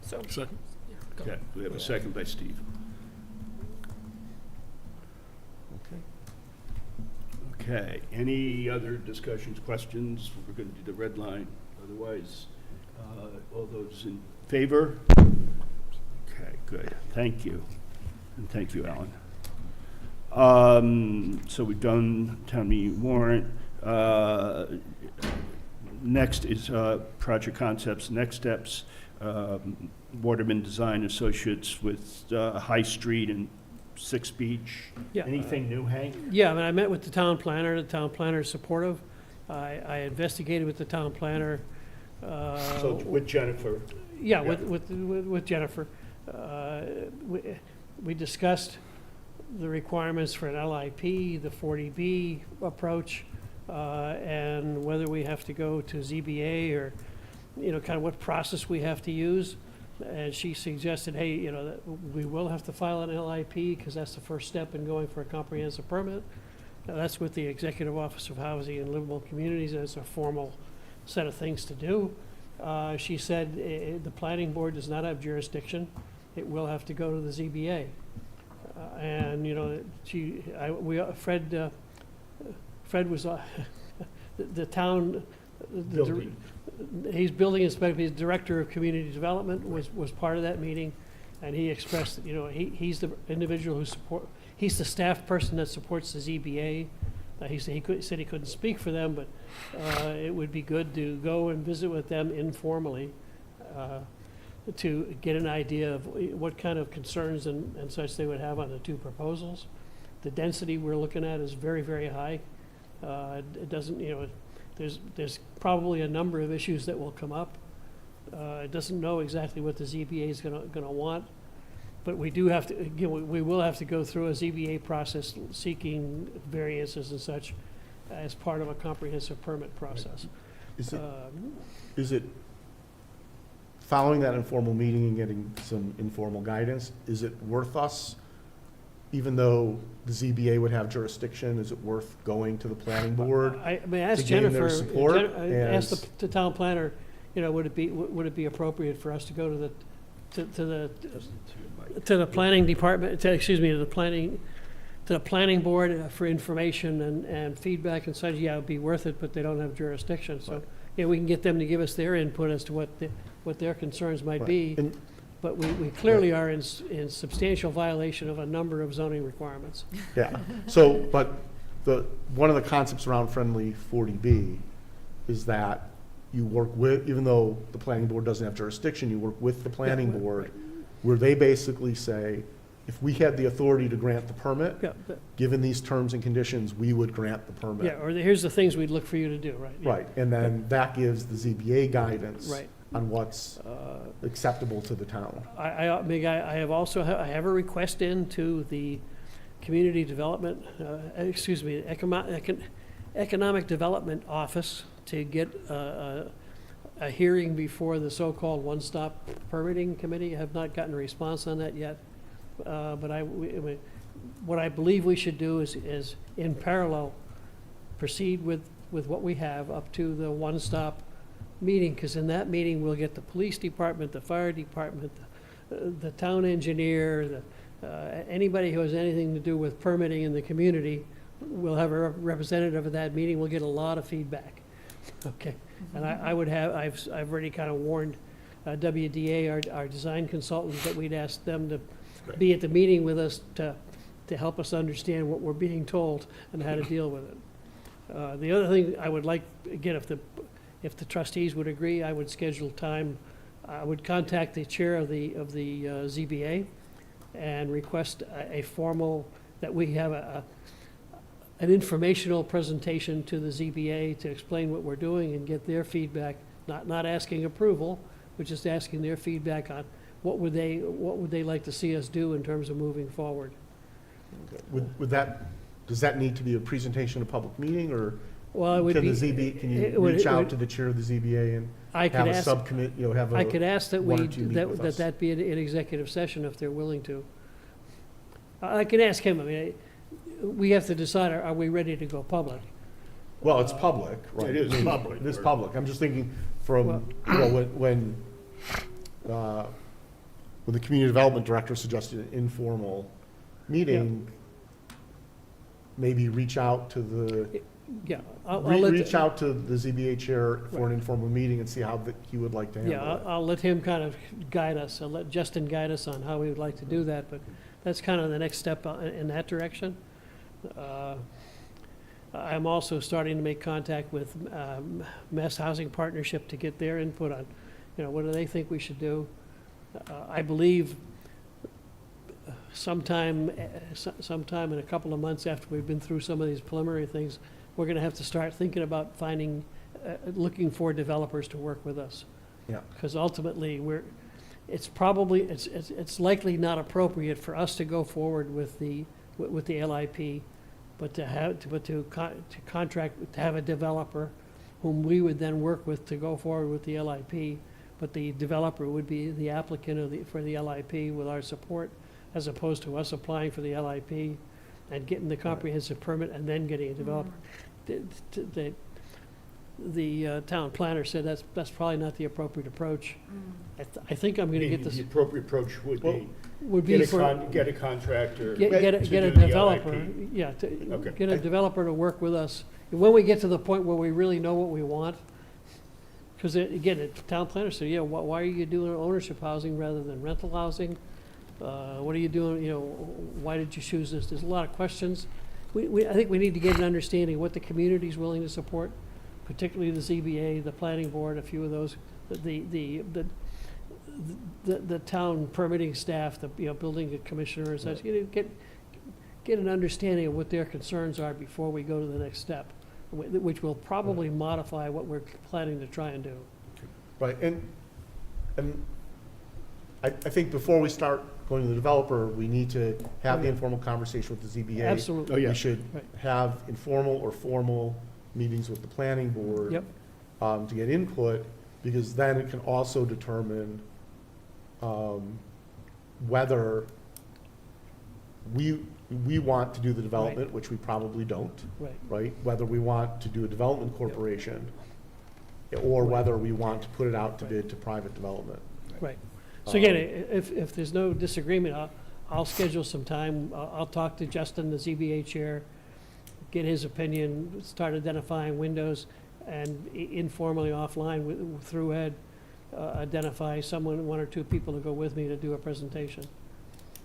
Speaker 8: So,
Speaker 9: Second.
Speaker 1: Okay, we have a second by Steve. Okay, any other discussions, questions? We're going to do the red line, otherwise, all those in favor? Okay, good, thank you, and thank you, Alan. So we've done town meeting warrant. Next is project concepts, next steps, Waterman Design Associates with High Street and Six Beach.
Speaker 2: Yeah.
Speaker 1: Anything new, Hank?
Speaker 2: Yeah, I mean, I met with the town planner is supportive. I investigated with the town planner.
Speaker 1: So with Jennifer,
Speaker 2: Yeah,
Speaker 1: yeah.
Speaker 2: with Jennifer. We discussed the requirements for an LIP, the 40B approach, and whether we have to go to ZBA or, kind of what process we have to use. And she suggested, hey, that we will have to file an LIP because that's the first step in going for a comprehensive permit. That's with the Executive Office of Housing and Livable Communities. It's a formal set of things to do. She said the planning board does not have jurisdiction. It will have to go to the ZBA. And, Fred was, the town,
Speaker 1: building.
Speaker 2: he's building inspector, he's director of community development, was part of that meeting. And he expressed, that, he's the individual he's the staff person that supports the ZBA. He said he couldn't speak for them, but it would be good to go and visit with them informally to get an idea of what kind of concerns and such they would have on the two proposals. The density we're looking at is very, very high. It doesn't, there's probably a number of issues that will come up. It doesn't know exactly what the ZBA is gonna want, but we do have to, we will have to go through a ZBA process seeking variances and such as part of a comprehensive permit process.
Speaker 3: Is it, following that informal meeting and getting some informal guidance, is it worth us, even though the ZBA would have jurisdiction, is it worth going to the planning board?
Speaker 2: I mean, ask
Speaker 3: to gain their
Speaker 2: Jennifer,
Speaker 3: support
Speaker 2: ask
Speaker 3: as-
Speaker 2: the town planner, would it be appropriate for us to go to the planning department, to the planning board for information and feedback and such? Yeah, it'd be worth it, but they don't have jurisdiction, so, we can get them to give us their input as to what their concerns might
Speaker 3: Right.
Speaker 2: be.
Speaker 3: And
Speaker 2: But we clearly are in substantial violation of a number of zoning requirements.
Speaker 3: Yeah, so, but one of the concepts around friendly 40B is that you work with, even though the planning board doesn't have jurisdiction, you work with the planning
Speaker 2: right,
Speaker 3: board, where they basically say, if we had the authority to grant the permit,
Speaker 2: Yeah,
Speaker 3: given these terms and conditions, we would grant the permit.
Speaker 2: yeah, or here's the things we'd look for you to do, right? Yeah.
Speaker 3: Right, and then that gives the ZBA guidance
Speaker 2: Right.
Speaker 3: on what's acceptable to the town.
Speaker 2: I have a request into the community development, economic development office to get a hearing before the so-called one-stop permitting committee. I have not gotten a response on that yet. But what I believe we should do is in parallel, proceed with what we have up to the one-stop meeting, because in that meeting, we'll get the police department, the fire department, the town engineer, anybody who has anything to do with permitting in the community. We'll have a representative of that meeting. We'll get a lot of feedback. Okay, and I've already kind of warned WDA, our design consultants, that we'd ask them to be at the meeting with us to help us understand what we're being told and how to deal with it. The other thing I would like, again, if the trustees would agree, I would schedule time. I would contact the chair of the ZBA and request a formal, that we have an informational presentation to the ZBA to explain what we're doing and get their feedback, not asking approval, but just asking their feedback on what would they like to see us do in terms of moving forward.
Speaker 3: Would that, does that need to be a presentation, a public meeting, or
Speaker 2: Well, it would
Speaker 3: can
Speaker 2: be.
Speaker 3: the ZB, can you
Speaker 2: it would-
Speaker 3: reach
Speaker 2: it
Speaker 3: out
Speaker 2: would-
Speaker 3: to the chair of the ZBA and
Speaker 2: I could
Speaker 3: have a
Speaker 2: ask,
Speaker 3: subcommit, have
Speaker 2: I could ask that
Speaker 3: one or
Speaker 2: we,
Speaker 3: two meet with us.
Speaker 2: that be an executive session if they're willing to. I can ask him, I mean, we have to decide, are we ready to go public?
Speaker 3: Well, it's public, right?
Speaker 4: It is
Speaker 3: I mean,
Speaker 4: public.
Speaker 3: It is public. I'm just thinking from,
Speaker 2: Well-
Speaker 3: when the community development director suggested an informal meeting, maybe reach out to the,
Speaker 2: Yeah, I'll let.
Speaker 3: reach out to the ZBA chair for an informal meeting and see how he would like to
Speaker 2: Yeah,
Speaker 3: handle it.
Speaker 2: I'll let him kind of guide us. I'll let Justin guide us on how we would like to do that, but that's kind of the next step in that direction. I'm also starting to make contact with Mass Housing Partnership to get their input on, what do they think we should do? I believe sometime in a couple of months after we've been through some of these preliminary things, we're gonna have to start thinking about looking for developers to work with us.
Speaker 3: Yeah.
Speaker 2: Because ultimately, it's likely not appropriate for us to go forward with the LIP, but to contract, to have a developer whom we would then work with to go forward with the LIP, but the developer would be the applicant for the LIP with our support, as opposed to us applying for the LIP and getting the comprehensive permit and then getting a developer. The town planner said that's probably not the appropriate approach. I think I'm gonna get
Speaker 4: The
Speaker 2: this,
Speaker 4: appropriate approach would be get a contractor.
Speaker 2: get
Speaker 4: to
Speaker 2: a
Speaker 4: do the
Speaker 2: developer,
Speaker 4: LIP.
Speaker 2: yeah,
Speaker 4: Okay.
Speaker 2: get a developer to work with us. And when we get to the point where we really know what we want, because again, the town planner said, yeah, why are you doing ownership housing rather than rental housing? What are you doing, why did you choose this? There's a lot of questions. I think we need to get an understanding of what the community's willing to support, particularly the ZBA, the planning board, a few of those, the town permitting staff, the, building commissioner and such. Get an understanding of what their concerns are before we go to the next step, which will probably modify what we're planning to try and do.
Speaker 3: Right, and I think before we start going to the developer, we need to have the informal conversation with the ZBA.
Speaker 2: Absolutely.
Speaker 4: Oh, yeah.
Speaker 3: We should
Speaker 2: Right.
Speaker 3: have informal or formal meetings with the planning board.
Speaker 2: Yep.
Speaker 3: To get input, because then it can also determine whether we want to do the development, which we probably don't,
Speaker 2: Right.
Speaker 3: right? Whether we want to do a development corporation, or whether we want to put it out to bid to private development.
Speaker 2: Right. So again, if there's no disagreement, I'll schedule some time. I'll talk to Justin, the ZBA chair, get his opinion, start identifying windows, and informally offline through Ed, identify one or two people to go with me to do a presentation.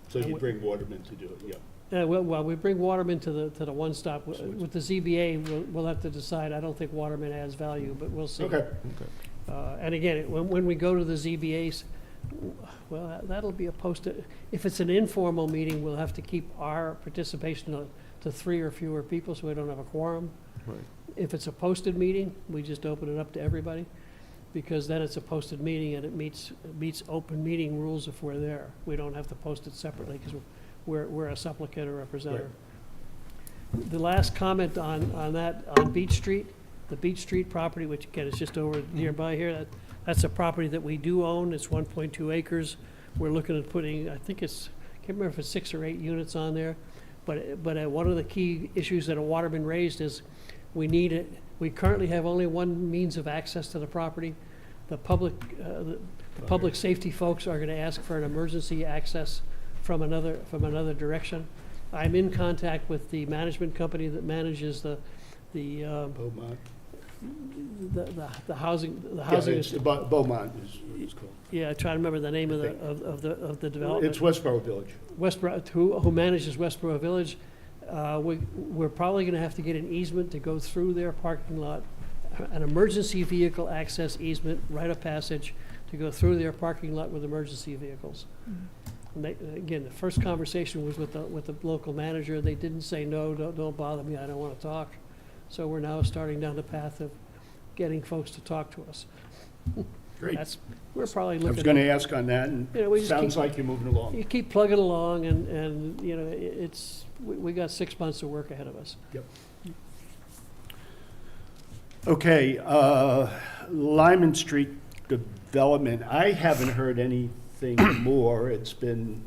Speaker 4: So you bring Waterman to do it, yeah.
Speaker 2: Well, we bring Waterman to the one stop. With the ZBA, we'll have to decide. I don't think Waterman adds value, but we'll see.
Speaker 4: Okay.
Speaker 2: And again, when we go to the ZBAs, well, that'll be a posted, if it's an informal meeting, we'll have to keep our participation to 3 or fewer people, so we don't have a quorum.
Speaker 3: Right.
Speaker 2: If it's a posted meeting, we just open it up to everybody, because then it's a posted meeting and it meets open meeting rules if we're there. We don't have to post it separately, because we're a supplicant or a presenter. The last comment on that, on Beach Street, the Beach Street property, which again is just over nearby here, that's a property that we do own. It's 1.2 acres. We're looking at putting, I can't remember if it's 6 or 8 units on there. But one of the key issues that a Waterman raised is we currently have only one means of access to the property. The public safety folks are gonna ask for an emergency access from another direction. I'm in contact with the management company that manages the
Speaker 4: Beaumont.
Speaker 2: the housing.
Speaker 4: Beaumont is what it's called.
Speaker 2: Yeah, I try to remember the name of the development.
Speaker 4: It's Westborough Village.
Speaker 2: Westborough, who manages Westborough Village, We're probably gonna have to get an easement to go through their parking lot, an emergency vehicle access easement, rite of passage, to go through their parking lot with emergency vehicles. And they, again, the first conversation was with the local manager. They didn't say, no, don't bother me, I don't wanna talk. So we're now starting down the path of getting folks to talk to us.
Speaker 1: Great.
Speaker 2: We're probably
Speaker 1: I was
Speaker 2: looking
Speaker 1: going
Speaker 2: at,
Speaker 1: to ask on that, and
Speaker 2: we just
Speaker 1: sounds
Speaker 2: keep-
Speaker 1: like you're moving along.
Speaker 2: you keep plugging along, and you know, we got 6 months of work ahead of us.
Speaker 1: Yep. Okay, Lyman Street development, I haven't heard anything more. It's been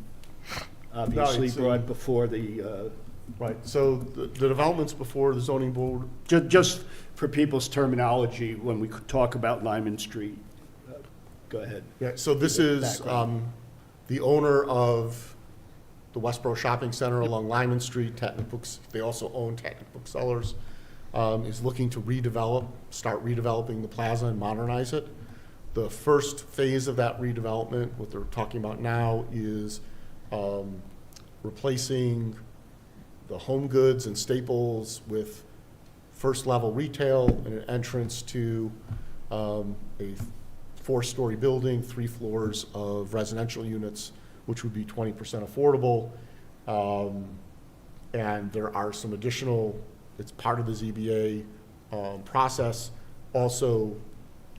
Speaker 1: obviously
Speaker 3: it's,
Speaker 1: brought before the,
Speaker 3: Right, so the developments before the zoning board,
Speaker 1: just for people's terminology, when we could talk about Lyman Street. Go ahead.
Speaker 3: yeah, so this
Speaker 1: Give it
Speaker 3: is
Speaker 1: background.
Speaker 3: the owner of the Westborough Shopping Center along Lyman Street, Tatnick Books, they also own Tatnick Booksellers, is looking to start redeveloping the plaza and modernize it. The first phase of that redevelopment, what they're talking about now, is replacing the home goods and staples with first-level retail and an entrance to a 4-story building, 3 floors of residential units, which would be 20% affordable. And there are some additional, it's part of the ZBA process. Also,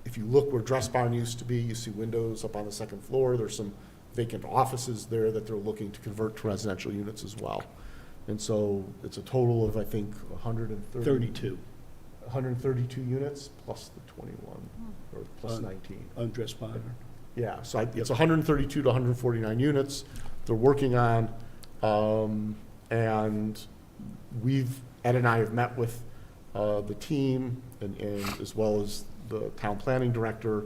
Speaker 3: if you look where Dress Barn used to be, you see windows up on the 2nd floor. There's some vacant offices there that they're looking to convert to residential units as well. And so it's a total of, I think,
Speaker 1: 32
Speaker 3: 132 units plus the 21, or plus 19.
Speaker 1: on Dress Barn.
Speaker 3: Yeah, so it's 132 to 149 units they're working on. And Ed and I have met with the team and as well as the town planning director.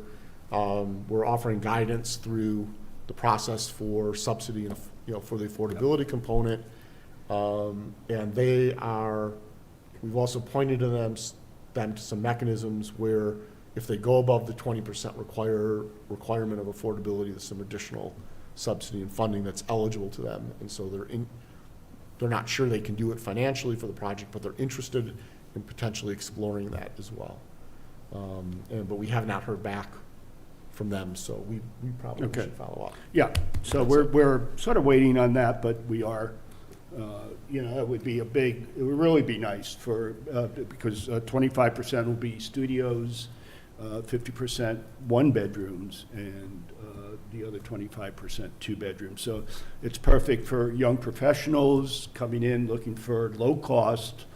Speaker 3: We're offering guidance through the process for subsidy and, for the affordability component. And we've also pointed to them to some mechanisms where if they go above the 20% requirement of affordability, there's some additional subsidy and funding that's eligible to them. And so they're not sure they can do it financially for the project, but they're interested in potentially exploring that as well. But we have not heard back from them, so we probably
Speaker 1: Okay.
Speaker 3: should follow up.
Speaker 1: Yeah, so we're sort of waiting on that, but we are, it would really be nice because 25% will be studios, 50% 1-bedrooms, and the other 25% 2-bedrooms. So it's perfect for young professionals coming in looking for low-cost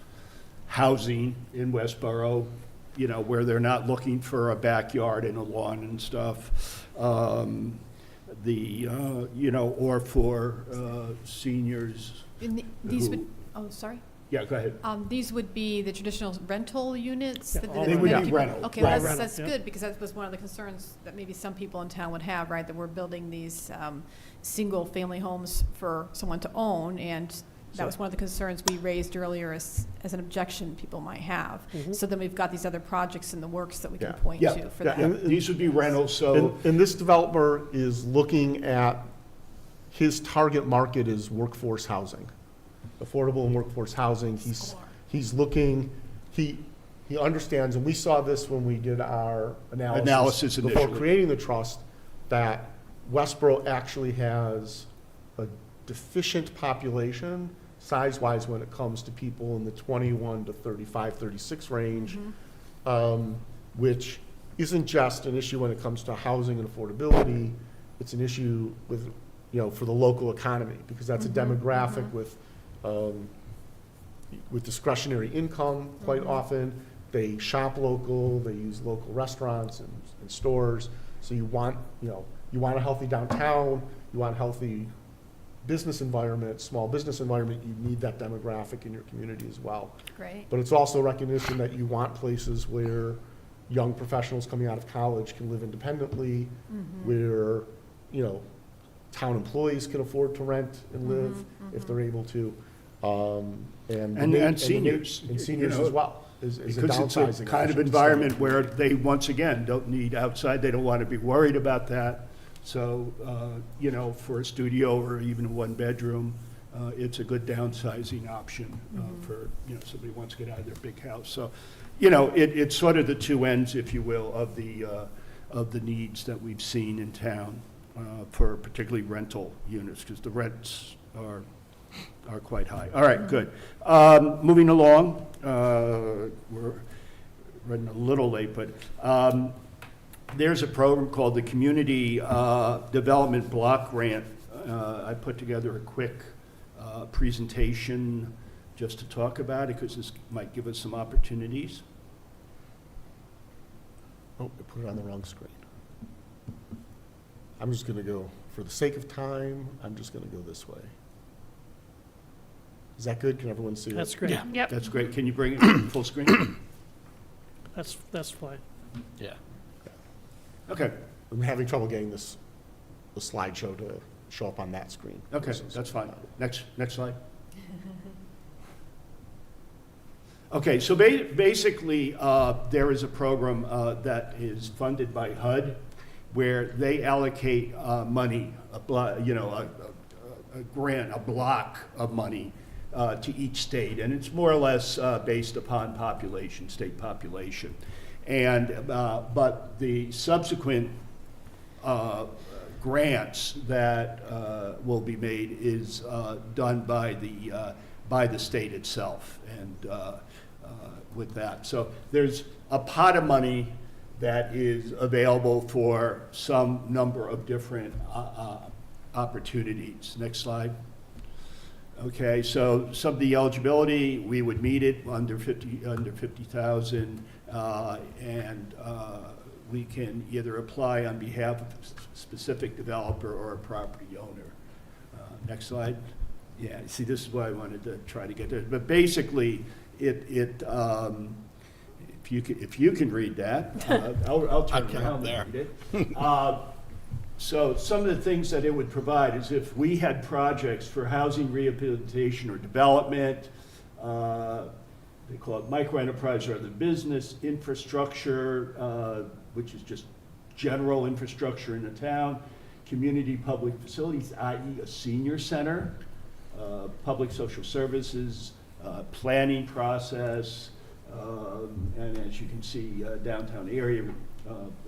Speaker 1: housing in Westborough, where they're not looking for a backyard and a lawn and stuff. Or for seniors.
Speaker 7: And these
Speaker 1: Who-
Speaker 7: would, sorry?
Speaker 1: Yeah, go ahead.
Speaker 7: These would be the traditional rental units?
Speaker 2: Yeah,
Speaker 7: that-
Speaker 2: all
Speaker 7: that-
Speaker 1: They would
Speaker 7: that
Speaker 1: be
Speaker 7: people-
Speaker 1: rental,
Speaker 7: Okay,
Speaker 1: right.
Speaker 7: well, that's
Speaker 2: Yeah.
Speaker 7: good, because that was one of the concerns that maybe some people in town would have, right? That we're building these single-family homes for someone to own, and that was one of the concerns we raised earlier as an objection people might have. So then we've got these other projects in the works that we can
Speaker 3: Yeah.
Speaker 7: point
Speaker 1: Yeah,
Speaker 7: to for
Speaker 3: yeah,
Speaker 7: that.
Speaker 1: These would be rentals, so,
Speaker 3: And this developer is looking at, his target market is workforce housing, affordable and workforce housing. He's looking, he understands, and we saw this when we did our analysis before
Speaker 1: initially.
Speaker 3: creating the trust, that Westborough actually has a deficient population size-wise when it comes to people in the 21 to 35, 36 range, which isn't just an issue when it comes to housing and affordability. It's an issue with, for the local economy, because that's a demographic with discretionary income quite often. They shop local, they use local restaurants and stores. So you want a healthy downtown, you want a healthy business environment, small business environment, you need that demographic in your community as well.
Speaker 7: Great.
Speaker 3: But it's also recognition that you want places where young professionals coming out of college can live independently, where, town employees can afford to rent and live if they're able to.
Speaker 1: And seniors.
Speaker 3: And seniors as well, is a
Speaker 1: because it's a
Speaker 3: downsizing
Speaker 1: kind of
Speaker 3: option.
Speaker 1: environment where they, once again, don't need outside, they don't want to be worried about that. So, for a studio or even a 1-bedroom, it's a good downsizing option for, somebody who wants to get out of their big house. So, it's sort of the two ends, if you will, of the needs that we've seen in town for particularly rental units, because the rents are quite high. All right, good. Moving along, we're running a little late, but there's a program called the Community Development Block Grant. I put together a quick presentation just to talk about it, because this might give us some opportunities.
Speaker 3: Oh, I put it on the wrong screen. I'm just going to go, for the sake of time, I'm just going to go this way. Is that good? Can everyone see it?
Speaker 2: That's great.
Speaker 9: Yeah.
Speaker 6: Yep.
Speaker 1: That's great. Can you bring it to full screen?
Speaker 2: That's fine.
Speaker 9: Yeah.
Speaker 1: Okay,
Speaker 3: I'm having trouble getting the slideshow to show up on that screen.
Speaker 1: okay,
Speaker 3: versus-
Speaker 1: that's fine. Next slide. Okay, so basically, there is a program that is funded by HUD where they allocate money, a grant, a block of money to each state, and it's more or less based upon population, state population. And, but the subsequent grants that will be made is done by the state itself, and with that. So there's a pot of money that is available for some number of different opportunities. Next slide. Okay, so some of the eligibility, we would meet it under 50,000, and we can either apply on behalf of a specific developer or a property owner. Next slide. Yeah, see, this is why I wanted to try to get there. But basically, if you can read that, I'll turn
Speaker 9: I can't
Speaker 1: around
Speaker 9: there.
Speaker 1: and read it. So some of the things that it would provide is if we had projects for housing rehabilitation or development, they call it microenterprise or other business, infrastructure, which is just general infrastructure in the town, community public facilities, i.e. a senior center, public social services, planning process, and as you can see, downtown area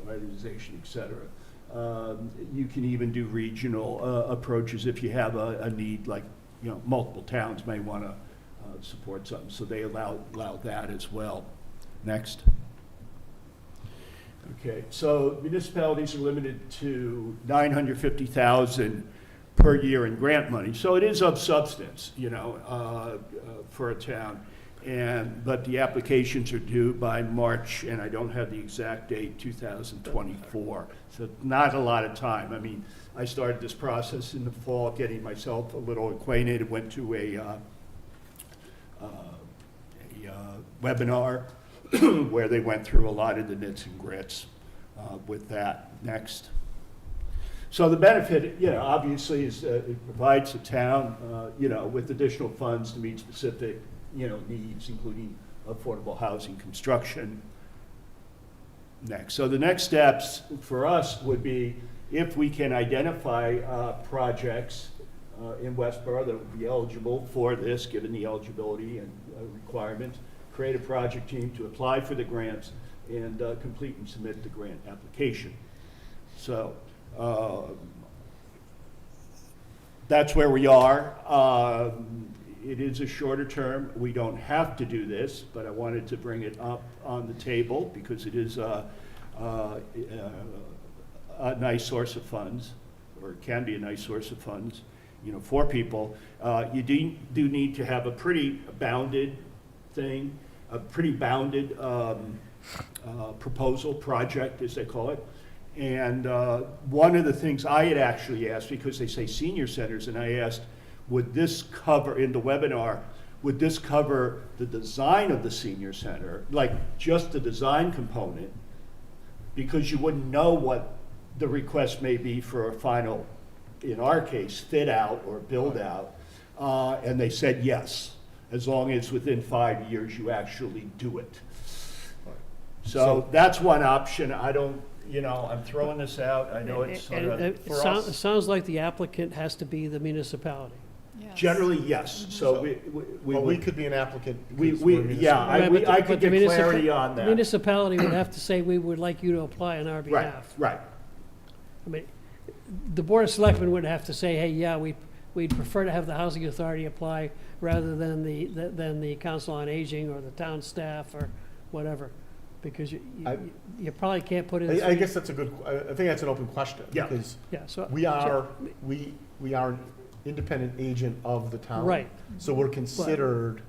Speaker 1: revitalization, et cetera. You can even do regional approaches if you have a need, like, multiple towns may want to support something, so they allow that as well. Next. Okay, so municipalities are limited to $950,000 per year in grant money, so it is of substance, for a town. But the applications are due by March, and I don't have the exact date, 2024. So not a lot of time. I mean, I started this process in the fall, getting myself a little acquainted. Went to a webinar where they went through a lot of the nits and grits with that. Next. So the benefit, obviously, is it provides the town, with additional funds to meet specific needs, including affordable housing construction. Next. So the next steps for us would be if we can identify projects in Westborough that would be eligible for this, given the eligibility and requirements, create a project team to apply for the grants and complete and submit the grant application. So that's where we are. It is a shorter term. We don't have to do this, but I wanted to bring it up on the table because it is a nice source of funds, or it can be a nice source of funds, for people. You do need to have a pretty bounded thing, a pretty bounded proposal, project, as they call it. And one of the things I had actually asked, because they say senior centers, and I asked, would this cover, in the webinar, would this cover the design of the senior center, like just the design component, because you wouldn't know what the request may be for a final, in our case, fit out or build out. And they said yes, as long as within 5 years you actually do it. So that's one option. I don't, I'm throwing this out. I know it's sort of,
Speaker 2: It
Speaker 1: for us.
Speaker 2: sounds like the applicant has to be the municipality.
Speaker 7: Yeah.
Speaker 1: Generally, yes. So we
Speaker 3: Well, we
Speaker 1: would,
Speaker 3: could be an applicant.
Speaker 1: we,
Speaker 3: because we're a
Speaker 1: yeah,
Speaker 3: municipal-
Speaker 1: I could
Speaker 2: But the
Speaker 1: get clarity on
Speaker 2: The
Speaker 1: that.
Speaker 2: municipality would have to say, we would like you to apply on our
Speaker 1: Right,
Speaker 2: behalf.
Speaker 1: right.
Speaker 2: I mean, the Board of Selectmen would have to say, hey, yeah, we'd prefer to have the Housing Authority apply rather than the Council on Aging or the town staff or whatever. Because you probably can't put in
Speaker 3: I
Speaker 2: three.
Speaker 3: guess that's a good, I think that's an open question.
Speaker 1: Yeah.
Speaker 3: Because
Speaker 2: Yeah, so.
Speaker 3: we are an independent agent of the town.
Speaker 2: Right.
Speaker 3: So we're considered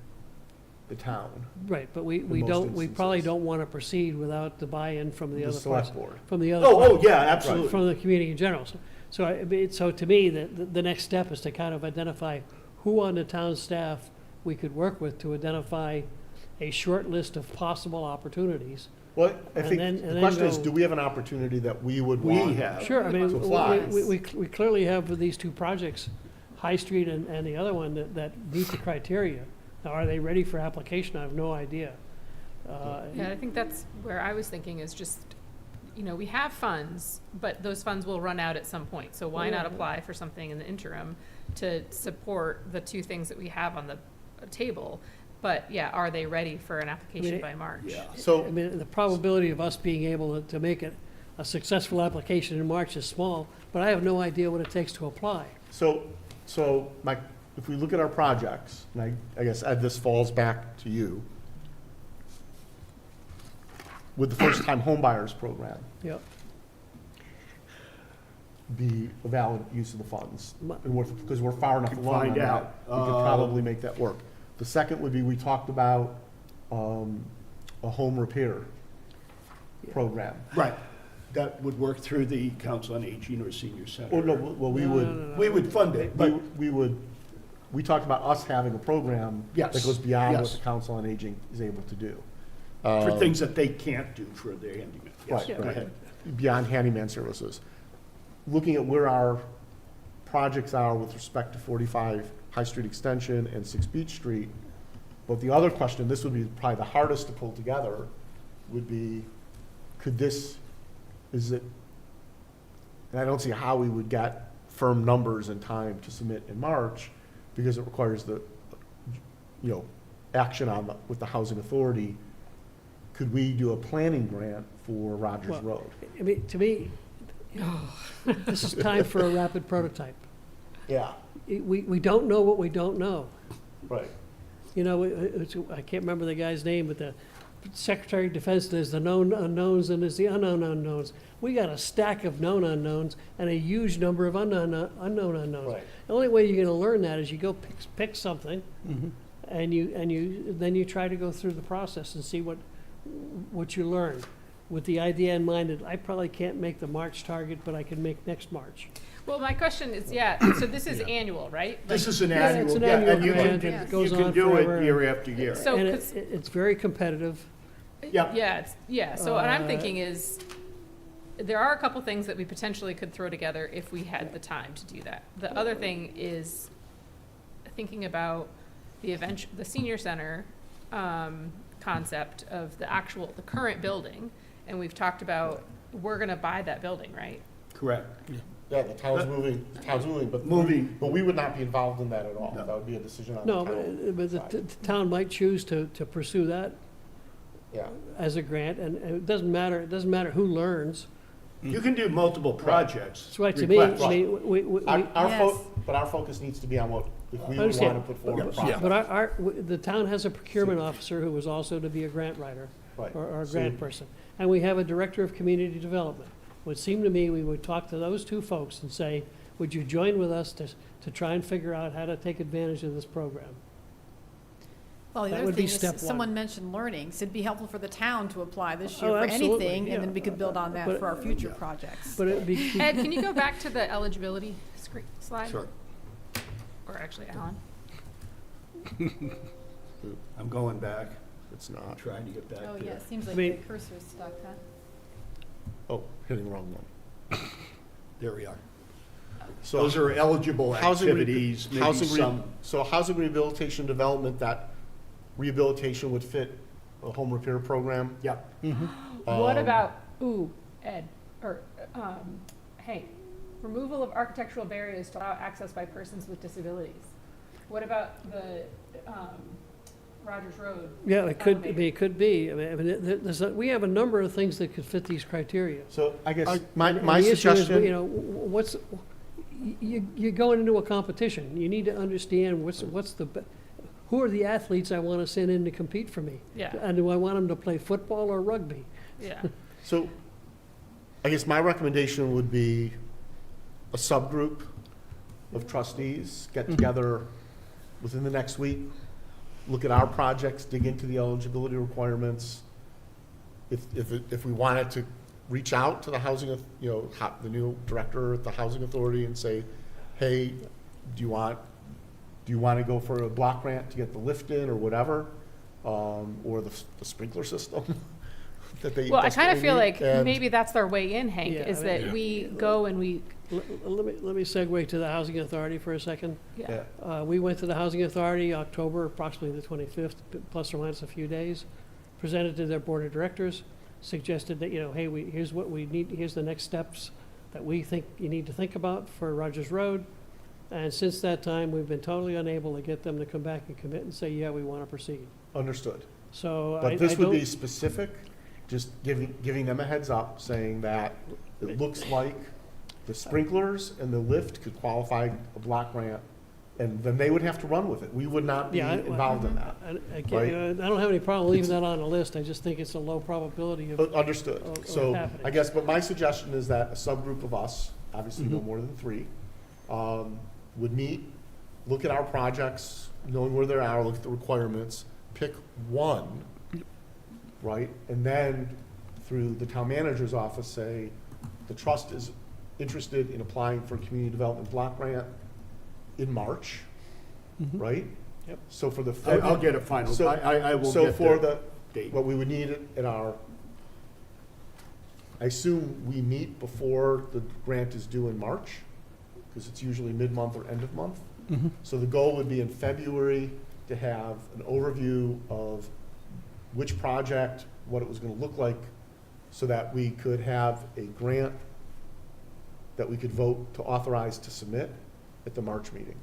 Speaker 3: the town,
Speaker 2: Right, but we
Speaker 3: most
Speaker 2: don't, we probably
Speaker 3: instances.
Speaker 2: don't want to proceed without the buy-in from the
Speaker 3: the
Speaker 2: other
Speaker 3: select
Speaker 2: parts,
Speaker 3: board.
Speaker 2: from the other.
Speaker 1: Oh,
Speaker 2: parts,
Speaker 1: yeah, absolutely.
Speaker 2: From the community in general. So to me, the next step is to kind of identify who on the town staff we could work with to identify a short list of possible opportunities.
Speaker 3: Well, I
Speaker 2: And
Speaker 3: think
Speaker 2: then-
Speaker 3: the
Speaker 2: and then
Speaker 3: question is,
Speaker 2: go-
Speaker 3: do we have an opportunity that we would
Speaker 1: We
Speaker 3: want?
Speaker 1: have.
Speaker 2: Sure, I mean,
Speaker 3: To apply.
Speaker 2: we clearly have these two projects, High Street and the other one that meet the criteria. Now, are they ready for application? I have no idea.
Speaker 8: Yeah, I think that's where I was thinking is just, we have funds, but those funds will run out at some point. So why not apply for something in the interim to support the two things that we have on the table? But yeah, are they ready for an application by March?
Speaker 1: Yeah.
Speaker 3: So,
Speaker 2: I mean, the probability of us being able to make it a successful application in March is small, but I have no idea what it takes to apply.
Speaker 3: so Mike, if we look at our projects, and I guess, Ed, this falls back to you. With the first-time homebuyers program,
Speaker 2: Yep.
Speaker 3: be a valid use of the funds.
Speaker 2: My-
Speaker 3: Because we're far enough
Speaker 1: Could
Speaker 3: along on
Speaker 1: find
Speaker 3: that,
Speaker 1: out.
Speaker 3: we could probably make that work. The second would be, we talked about a home repair program.
Speaker 1: Right. That would work through the Council on Aging or Senior Center.
Speaker 3: Oh, no, well, we
Speaker 2: No,
Speaker 3: would,
Speaker 2: no, no, no.
Speaker 1: We would fund it, but
Speaker 3: we talked about us having a program
Speaker 1: Yes,
Speaker 3: that goes beyond what
Speaker 1: yes.
Speaker 3: the Council on Aging is able to do.
Speaker 1: for things that they can't do for their handyman. Yes,
Speaker 3: Right,
Speaker 1: go
Speaker 3: right.
Speaker 1: ahead.
Speaker 3: Beyond handyman services. Looking at where our projects are with respect to 45 High Street Extension and 6 Beach Street. But the other question, this would be probably the hardest to pull together, would be, is it, and I don't see how we would get firm numbers in time to submit in March, because it requires the, action with the Housing Authority. Could we do a planning grant for Rogers
Speaker 2: Well,
Speaker 3: Road?
Speaker 2: I mean, to me, this is time for a rapid prototype.
Speaker 3: Yeah,
Speaker 2: We don't know what we don't know.
Speaker 3: right.
Speaker 2: I can't remember the guy's name, but the Secretary of Defense, there's the known unknowns and there's the unknown unknowns. We got a stack of known unknowns and a huge number of unknown unknowns.
Speaker 3: Right.
Speaker 2: The only way you're gonna learn that is you go pick something, and then you try to go through the process and see what you learn, with the idea in mind that I probably can't make the March target, but I can make next March.
Speaker 8: Well, my question is, so this is annual, right?
Speaker 1: This is an
Speaker 2: Yeah,
Speaker 1: annual.
Speaker 2: it's an
Speaker 1: yeah,
Speaker 2: annual
Speaker 1: and you
Speaker 2: grant,
Speaker 1: can-
Speaker 2: and it goes
Speaker 1: You can
Speaker 2: on
Speaker 1: do
Speaker 2: forever.
Speaker 1: it year after year.
Speaker 8: So,
Speaker 2: And
Speaker 8: 'cause-
Speaker 2: it's very competitive.
Speaker 1: Yeah.
Speaker 8: So what I'm
Speaker 2: Uh,
Speaker 8: thinking is, there are a couple things that we potentially could throw together if we had the time to do that. The other thing is thinking about the senior center, concept of the current building. And we've talked about, we're gonna buy that building, right?
Speaker 1: Correct.
Speaker 3: Yeah, the town's moving, but.
Speaker 1: Moving.
Speaker 3: But we would not be involved in that at all.
Speaker 1: No.
Speaker 3: That would be a decision on the
Speaker 2: No,
Speaker 3: town.
Speaker 2: but the
Speaker 3: side.
Speaker 2: town might choose to pursue that
Speaker 3: Yeah,
Speaker 2: as a grant, and it doesn't matter who learns.
Speaker 1: You can do multiple projects.
Speaker 2: That's why, to me,
Speaker 1: requests.
Speaker 2: I mean, we,
Speaker 7: Yes.
Speaker 3: but our focus needs to be on if we would
Speaker 2: understand.
Speaker 3: want to put forward a
Speaker 1: Yeah.
Speaker 3: project.
Speaker 2: but the town has a procurement officer who was also to be a grant writer,
Speaker 3: Right.
Speaker 2: or a
Speaker 3: So-
Speaker 2: grant person. And we have a director of community development. It would seem to me we would talk to those two folks and say, would you join with us to try and figure out how to take advantage of this program?
Speaker 7: Well, the
Speaker 2: That
Speaker 7: other
Speaker 2: would be
Speaker 7: thing is,
Speaker 2: step one.
Speaker 7: someone mentioned learning, so it'd be helpful for the town to apply this
Speaker 2: Oh,
Speaker 7: year for
Speaker 2: absolutely,
Speaker 7: anything,
Speaker 2: yeah.
Speaker 7: and then we could build on that
Speaker 2: But-
Speaker 7: for our future projects.
Speaker 2: But it'd be,
Speaker 8: Ed, can you go back to the eligibility slide?
Speaker 1: Sure.
Speaker 8: Or actually, Alan?
Speaker 1: I'm going back,
Speaker 3: It's not.
Speaker 1: trying to get back
Speaker 7: Oh,
Speaker 1: there.
Speaker 7: yeah, it seems
Speaker 2: I
Speaker 7: like
Speaker 2: mean-
Speaker 7: the cursor's stuck, huh?
Speaker 3: Oh, hitting the wrong one.
Speaker 1: There we are.
Speaker 3: So
Speaker 1: Those are eligible activities, maybe some.
Speaker 3: So housing rehabilitation development, that rehabilitation would fit a home repair program?
Speaker 1: Yeah.
Speaker 8: What
Speaker 3: Um,
Speaker 8: about, Ed, or, Hank, removal of architectural barriers to allow access by persons with disabilities? What about the, Rogers Road?
Speaker 2: Yeah, it could, I mean,
Speaker 8: elevator?
Speaker 2: it could be. We have a number of things that could fit these criteria.
Speaker 3: So I guess
Speaker 2: And
Speaker 3: my
Speaker 2: the issue is,
Speaker 3: suggestion.
Speaker 2: you know, you're going into a competition. You need to understand who are the athletes I want to send in to compete for me?
Speaker 8: Yeah,
Speaker 2: And do I want them to play football or rugby?
Speaker 8: yeah.
Speaker 3: So I guess my recommendation would be a subgroup of trustees get together within the next week, look at our projects, dig into the eligibility requirements. If we wanted to reach out to the housing, the new director at the housing authority and say, hey, do you want to go for a block grant to get the lift in or whatever? Or the sprinkler system that they.
Speaker 8: Well, I kind of
Speaker 3: desperately
Speaker 8: feel
Speaker 3: need?
Speaker 8: like
Speaker 3: And-
Speaker 8: maybe that's their way in, Hank,
Speaker 2: Yeah,
Speaker 8: is
Speaker 2: I mean-
Speaker 8: that we go and we,
Speaker 2: Let me segue to the housing authority for a second.
Speaker 8: yeah.
Speaker 2: We went to the housing authority October, approximately the 25th, plus or minus a few days, presented to their board of directors, suggested that, hey, here's what we need, here's the next steps that we think you need to think about for Rogers Road. And since that time, we've been totally unable to get them to come back and commit and say, yeah, we want to proceed.
Speaker 3: Understood.
Speaker 2: So I
Speaker 3: But this would be
Speaker 2: don't,
Speaker 3: specific, just giving them a heads up, saying that it looks like the sprinklers and the lift could qualify a block grant, and then they would have to run with it. We would not be
Speaker 2: Yeah,
Speaker 3: involved in that.
Speaker 2: I don't have any problem leaving that on the list. I just think it's a low probability of,
Speaker 3: Understood.
Speaker 2: of
Speaker 3: So
Speaker 2: happening.
Speaker 3: I guess, but my suggestion is that a subgroup of us, obviously no
Speaker 2: Mhm.
Speaker 3: more than 3, would meet, look at our projects, knowing where they are, look at the requirements, pick one, right? And then through the town manager's office, say, the trust is interested in applying for a community development block grant in March, right?
Speaker 2: Yep.
Speaker 3: So for the.
Speaker 4: I'll get a final,
Speaker 3: So-
Speaker 4: I will
Speaker 3: So
Speaker 4: get
Speaker 3: for
Speaker 4: the
Speaker 3: the,
Speaker 4: date.
Speaker 3: what we would need in our, I assume we meet before the grant is due in March, because it's usually mid-month or end of month. So the goal would be in February to have an overview of which project, what it was gonna look like, so that we could have a grant that we could vote to authorize to submit at the March meeting.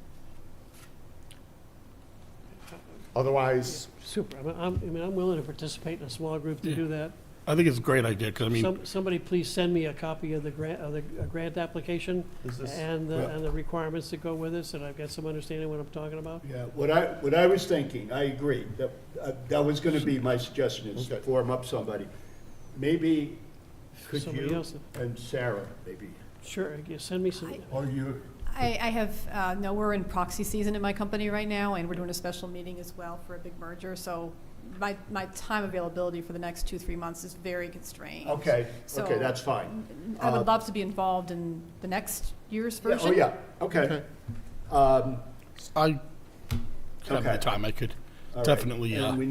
Speaker 3: Otherwise,
Speaker 2: Super. I'm willing to participate in a small group to
Speaker 9: Yeah.
Speaker 2: do that.
Speaker 9: I think it's a great idea, because I mean,
Speaker 2: Somebody please send me a copy of the grant application
Speaker 3: is this?
Speaker 2: and the requirements that go with it, so that I've got some understanding what I'm talking about.
Speaker 4: Yeah, what I was thinking, I agree, that was gonna be my suggestion, is
Speaker 3: Okay.
Speaker 4: form up somebody. Maybe, could
Speaker 2: Somebody
Speaker 4: you
Speaker 2: else.
Speaker 4: and Sarah, maybe,
Speaker 2: Sure, you send me some.
Speaker 4: or you,
Speaker 7: I have, no, we're in proxy season in my company right now, and we're doing a special meeting as well for a big merger, so my time availability for the next 2-3 months is very constrained.
Speaker 4: okay,
Speaker 7: So-
Speaker 4: that's fine.
Speaker 7: I would love to be involved in the next year's
Speaker 4: Yeah,
Speaker 7: version.
Speaker 4: Oh, yeah, okay.
Speaker 3: Okay.
Speaker 9: I have the
Speaker 4: Okay.
Speaker 9: time, I could
Speaker 4: All right.
Speaker 9: definitely,
Speaker 4: And we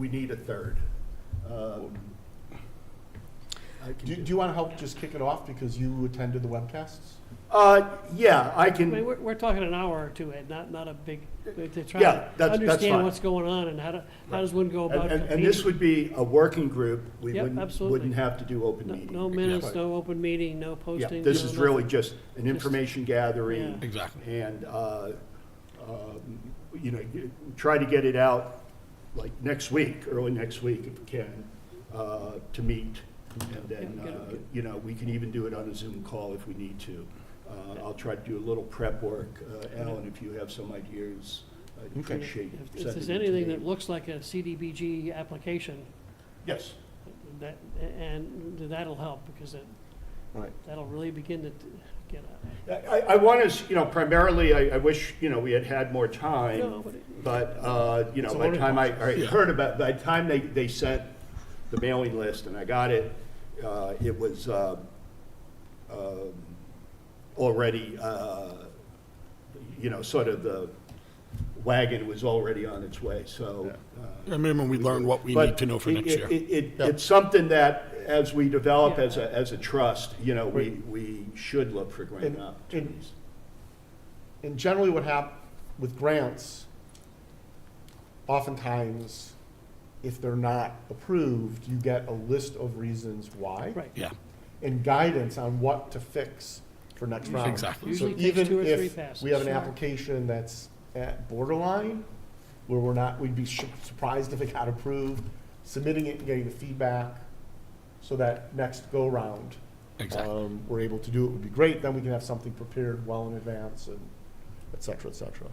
Speaker 4: need a third. I can
Speaker 3: Do you want to help just kick it off, because you attended the webcasts?
Speaker 4: Yeah, I
Speaker 2: I
Speaker 4: can.
Speaker 2: mean, we're talking an hour or two, Ed, not a big, to try
Speaker 4: Yeah,
Speaker 2: to
Speaker 4: that's
Speaker 2: understand
Speaker 4: fine.
Speaker 2: what's going on and how does one go about
Speaker 4: And this
Speaker 2: competing.
Speaker 4: would be a working group. We
Speaker 2: Yep,
Speaker 4: wouldn't
Speaker 2: absolutely.
Speaker 4: have to do open
Speaker 2: No-
Speaker 4: meeting.
Speaker 2: No minutes,
Speaker 4: Right.
Speaker 2: no open meeting, no
Speaker 4: Yeah,
Speaker 2: posting.
Speaker 4: this
Speaker 2: no
Speaker 4: is really
Speaker 2: nothing.
Speaker 4: just an information gathering.
Speaker 2: Yeah.
Speaker 9: exactly.
Speaker 4: And, try to get it out like next week, early next week if we can, to meet. And then,
Speaker 2: Yeah,
Speaker 4: we can even do it on a Zoom call if we need to. I'll try to do a little prep work. Alan, if you have some ideas, I'd
Speaker 3: Okay.
Speaker 4: appreciate
Speaker 2: If
Speaker 4: sending
Speaker 2: there's
Speaker 4: them to
Speaker 2: anything
Speaker 4: me.
Speaker 2: that looks like a CDBG application,
Speaker 4: Yes,
Speaker 2: and that'll help, because
Speaker 3: Right.
Speaker 2: that'll really begin to get out.
Speaker 4: I want to, primarily, I wish, we had more time.
Speaker 2: No, but
Speaker 4: But,
Speaker 3: It's a
Speaker 4: by the
Speaker 3: learning
Speaker 4: time I
Speaker 3: process.
Speaker 4: heard about, by the time they sent the mailing list and I got it, it was already, sort of the wagon was already on its way, so.
Speaker 9: I mean, when we learn what we
Speaker 4: But
Speaker 9: need to know for next year.
Speaker 4: It's something that, as we develop
Speaker 2: Yeah.
Speaker 4: as a trust, we should look for grant
Speaker 3: And-
Speaker 4: opportunities.
Speaker 3: And generally what with grants, oftentimes, if they're not approved, you get a list of reasons why.
Speaker 2: right.
Speaker 9: Yeah,
Speaker 3: And guidance on what to fix for next round.
Speaker 9: exactly.
Speaker 3: So
Speaker 2: Usually takes 2 or 3
Speaker 3: even if
Speaker 2: passes.
Speaker 3: we have an
Speaker 7: Sure.
Speaker 3: application that's at borderline, where we'd be surprised if it got approved, submitting it and getting the feedback, so that next go-round,
Speaker 9: Exactly.
Speaker 3: we're able to do it would be great. Then we can have something prepared well in advance, and et cetera, et cetera.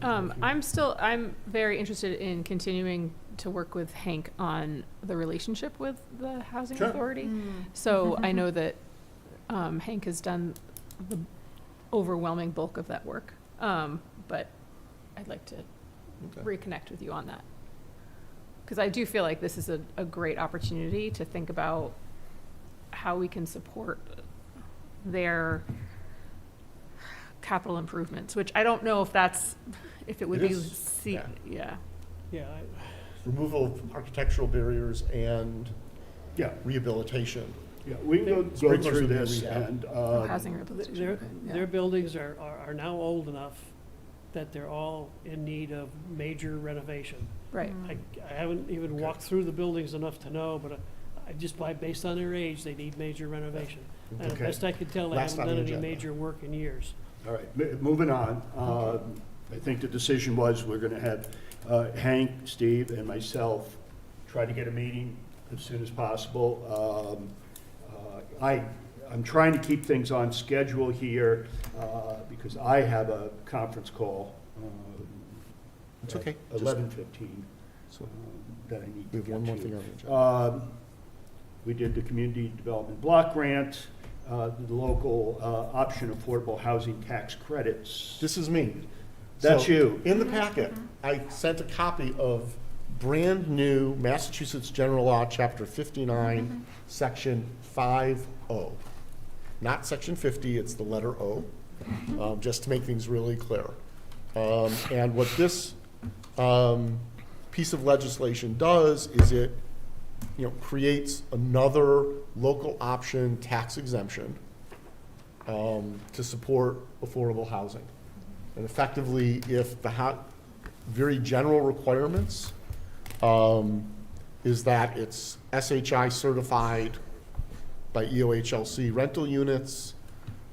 Speaker 8: I'm very interested in continuing to work with Hank on the relationship with the housing
Speaker 3: Sure.
Speaker 8: authority. So I know that Hank has done the overwhelming bulk of that work, but I'd like to
Speaker 3: Okay.
Speaker 8: reconnect with you on that. Because I do feel like this is a great opportunity to think about how we can support their capital improvements, which I don't know if it would
Speaker 3: It
Speaker 8: be,
Speaker 3: is, yeah.
Speaker 8: yeah.
Speaker 2: Yeah,
Speaker 3: Removal of architectural barriers and
Speaker 1: Yeah,
Speaker 3: rehabilitation.
Speaker 1: yeah, we can go
Speaker 3: Sprinklers
Speaker 1: through
Speaker 3: would be
Speaker 1: this,
Speaker 3: rehab.
Speaker 1: and,
Speaker 8: Housing rehabilitation.
Speaker 2: their,
Speaker 8: okay, yeah.
Speaker 2: their buildings are now old enough that they're all in need of major renovation.
Speaker 8: Right.
Speaker 2: I haven't even walked through the buildings enough to know, but based on their age, they need major renovation. And
Speaker 1: Okay.
Speaker 2: best I can tell, they
Speaker 3: Last
Speaker 2: haven't
Speaker 3: on
Speaker 2: done
Speaker 3: the
Speaker 2: any
Speaker 3: agenda.
Speaker 2: major work in years.
Speaker 1: all right, moving on. I think the decision was we're gonna have Hank, Steve, and myself try to get a meeting as soon as possible. I'm trying to keep things on schedule here, because I have a conference call.
Speaker 3: It's okay. Just-
Speaker 1: 11:15,
Speaker 3: So
Speaker 1: that I need
Speaker 3: we
Speaker 1: to
Speaker 3: have one
Speaker 1: get
Speaker 3: more
Speaker 1: to.
Speaker 3: thing on the agenda.
Speaker 1: We did the Community Development Block Grant, the local option affordable housing tax credits.
Speaker 3: This is me.
Speaker 1: That's
Speaker 3: So,
Speaker 1: you.
Speaker 3: In the packet, I sent a copy of brand-new Massachusetts General Law, Chapter 59, Section 5O. Not Section 50, it's the letter O, just to make things really clear. And what this piece of legislation does is it, creates another local option tax exemption to support affordable housing. And effectively, if the very general requirements is that it's SHI certified by EOHLC rental units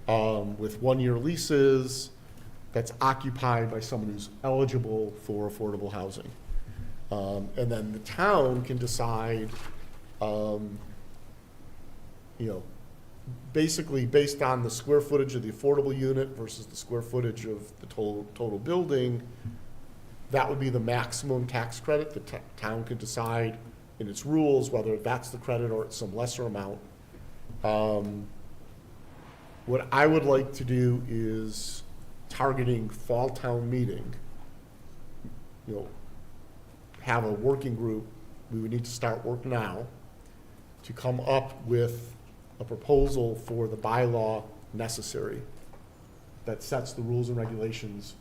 Speaker 3: with one-year leases that's occupied by someone who's eligible for affordable housing. And then the town can decide, basically based on the square footage of the affordable unit versus the square footage of the total building, that would be the maximum tax credit. The town could decide in its rules whether that's the credit or it's some lesser amount. What I would like to do is targeting fall town meeting, have a working group. We would need to start work now to come up with a proposal for the bylaw necessary that sets the rules and regulations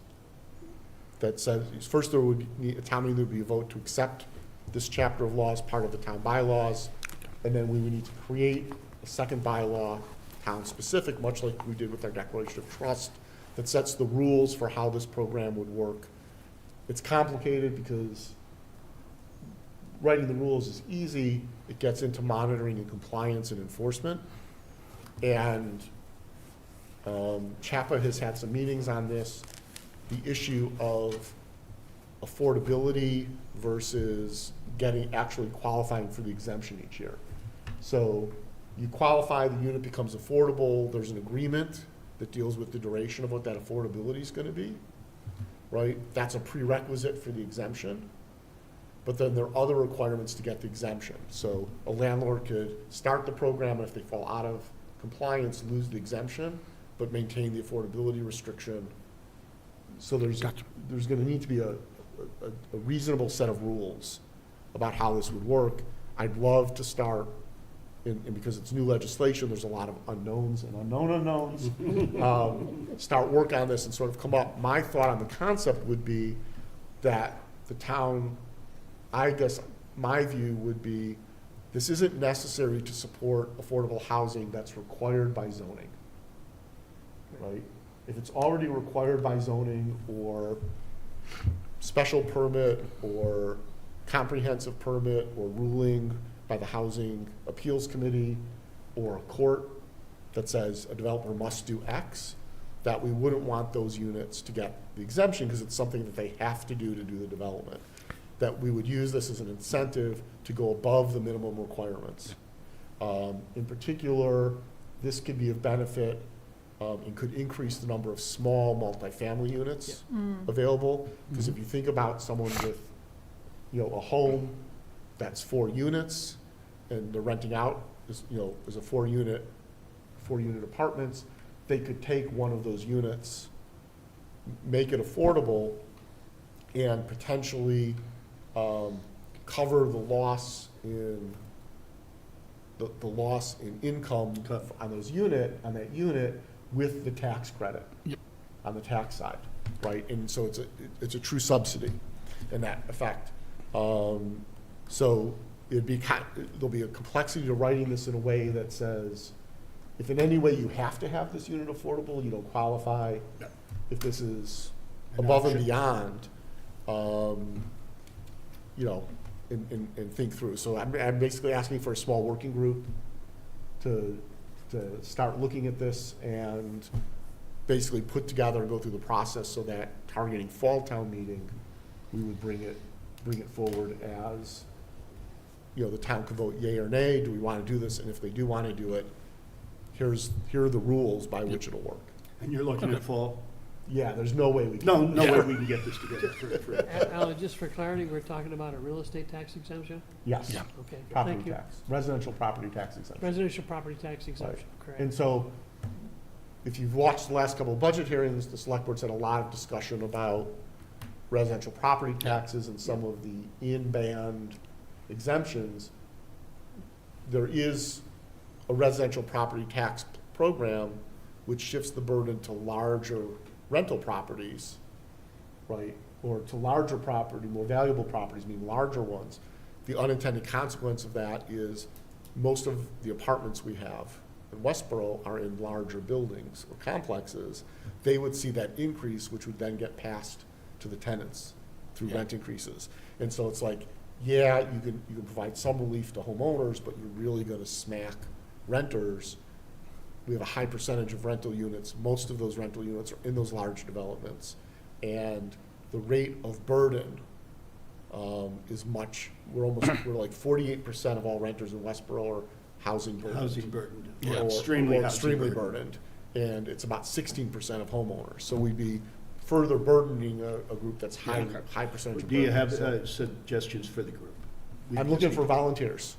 Speaker 3: that says, first there would need, a town meeting, there would be a vote to accept this chapter of law as part of the town bylaws, and then we would need to create a second bylaw, town-specific, much like we did with our declaration of trust, that sets the rules for how this program would work. It's complicated because writing the rules is easy. It gets into monitoring and compliance and enforcement. And CHAPA has had some meetings on this. The issue of affordability versus actually qualifying for the exemption each year. So you qualify, the unit becomes affordable, there's an agreement that deals with the duration of what that affordability is gonna be, right? That's a prerequisite for the exemption. But then there are other requirements to get the exemption. So a landlord could start the program, and if they fall out of compliance, lose the exemption, but maintain the affordability restriction. So there's gonna need to be a reasonable set of rules about how this would work. I'd love to start, and because it's new legislation, there's a lot of unknowns and unknown unknowns. Start work on this and sort of come up. My thought on the concept would be that the town, I guess my view would be, this isn't necessary to support affordable housing that's required by zoning, right? If it's already required by zoning or special permit or comprehensive permit or ruling by the Housing Appeals Committee or a court that says a developer must do X, that we wouldn't want those units to get the exemption because it's something that they have to do the development. That we would use this as an incentive to go above the minimum requirements. In particular, this could be of benefit and could increase the number of small multifamily units available. Because if you think about someone with, a home that's 4 units and they're renting out, is a 4-unit apartments, they could take one of those units, make it affordable, and potentially cover the loss in the loss in income on that unit with the tax credit on the tax side, right? And so it's a true subsidy in that effect. So there'll be a complexity to writing this in a way that says, if in any way you have to have this unit affordable, you don't qualify. If this is above and beyond, and think through. So I'm basically asking for a small working group to start looking at this and basically put together and go through the process so that targeting fall town meeting, we would bring it forward as, the town could vote yay or nay. Do we want to do this? And if they do want to do it, here are the rules by which it'll work.
Speaker 1: And you're looking at fall?
Speaker 3: Yeah, there's no way we can.
Speaker 1: No way we can get this together for
Speaker 2: Alan, just for clarity, we're talking about a real estate tax exemption?
Speaker 3: Yes.
Speaker 9: Yeah.
Speaker 2: Okay,
Speaker 3: Property
Speaker 2: thank you.
Speaker 3: tax, residential property tax exemption.
Speaker 2: Residential property tax exemption, correct.
Speaker 3: And so, if you've watched the last couple of budget hearings, the select board's had a lot of discussion about residential property taxes and some of the in-band exemptions. There is a residential property tax program which shifts the burden to larger rental properties, right? Or to larger property, more valuable properties, meaning larger ones. The unintended consequence of that is most of the apartments we have in Westborough are in larger buildings or complexes. They would see that increase, which would then get passed to the tenants through rent increases. And so it's like, yeah, you can provide some relief to homeowners, but you're really gonna smack renters. We have a high percentage of rental units. Most of those rental units are in those large developments. And the rate of burden is we're like 48% of all renters in Westborough are housing burdened.
Speaker 1: housing burdened.
Speaker 3: Or-
Speaker 1: Or extremely
Speaker 3: or
Speaker 1: housing
Speaker 3: extremely
Speaker 1: burdened.
Speaker 3: burdened. And it's about 16% of homeowners. So we'd be further burdening a group that's high percentage of burden.
Speaker 1: Do you have
Speaker 3: So
Speaker 1: suggestions for the group?
Speaker 3: I'm looking for volunteers.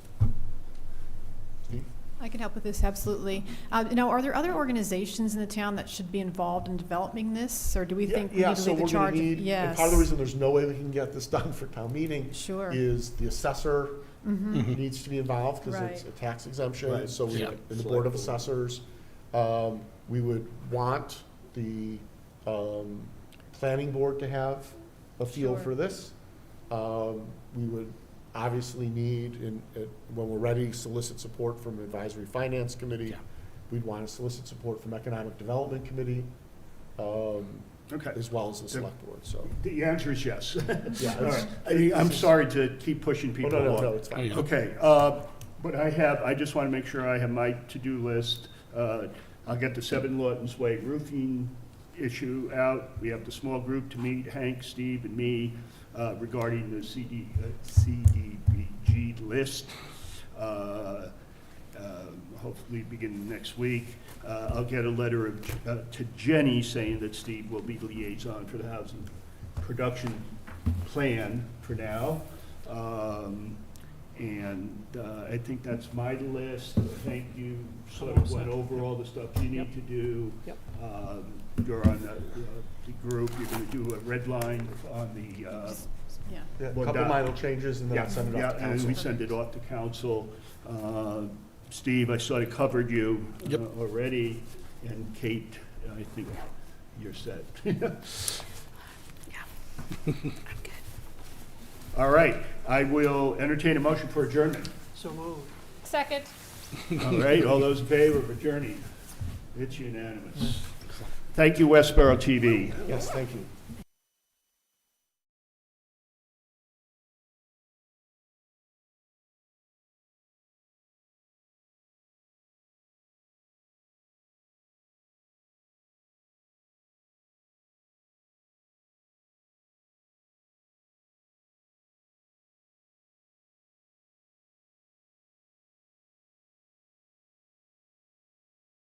Speaker 7: I can help with this, absolutely. Now, are there other organizations in the town that should be involved in developing this, or do we think we need to
Speaker 3: So
Speaker 7: leave the
Speaker 3: we're gonna
Speaker 7: charge?
Speaker 3: need, and
Speaker 7: Yes.
Speaker 3: part of the reason there's no way we can get this done for town meeting
Speaker 7: Sure.
Speaker 3: is the assessor needs to be involved because it's
Speaker 7: Right.
Speaker 3: a tax exemption.
Speaker 1: Right.
Speaker 3: So we,
Speaker 9: Yeah.
Speaker 3: in the Board of Assessors, we would want the planning board to have a feel
Speaker 7: Sure.
Speaker 3: for this. We would obviously need, when we're ready, solicit support from Advisory Finance Committee.
Speaker 9: Yeah.
Speaker 3: We'd want to solicit support from Economic Development Committee,
Speaker 1: Okay.
Speaker 3: as well as the Select Board, so.
Speaker 1: The answer is yes.
Speaker 3: Yeah,
Speaker 1: All right. I'm sorry to keep pushing
Speaker 3: Oh,
Speaker 1: people
Speaker 3: no,
Speaker 1: along.
Speaker 3: no, it's fine.
Speaker 9: Yeah.
Speaker 1: Okay, but I just want to make sure I have my to-do list. I'll get the 7 Lawton's Way roofing issue out. We have the small group to meet, Hank, Steve, and me, regarding the CDBG list. Hopefully beginning next week. I'll get a letter to Jenny saying that Steve will be liaison for the housing production plan for now. I think that's my list. Thank you, sort of went over all the stuff you need to do.
Speaker 2: Yep.
Speaker 1: You're on the group, you're gonna do a red line on the,
Speaker 7: Yeah.
Speaker 3: Yeah, a
Speaker 1: Well,
Speaker 3: couple
Speaker 1: that-
Speaker 3: minor changes and then I'll send it off to
Speaker 1: and
Speaker 3: council.
Speaker 1: we send it off to council. Steve, I sort of covered you
Speaker 9: Yep.
Speaker 1: already, and Kate, I think you're set. All right, I will entertain a motion for adjournment.
Speaker 2: So moved.
Speaker 8: Second.
Speaker 1: All right, all those in favor of adjourning? It's unanimous. Thank you, Westborough TV.
Speaker 3: Yes, thank you.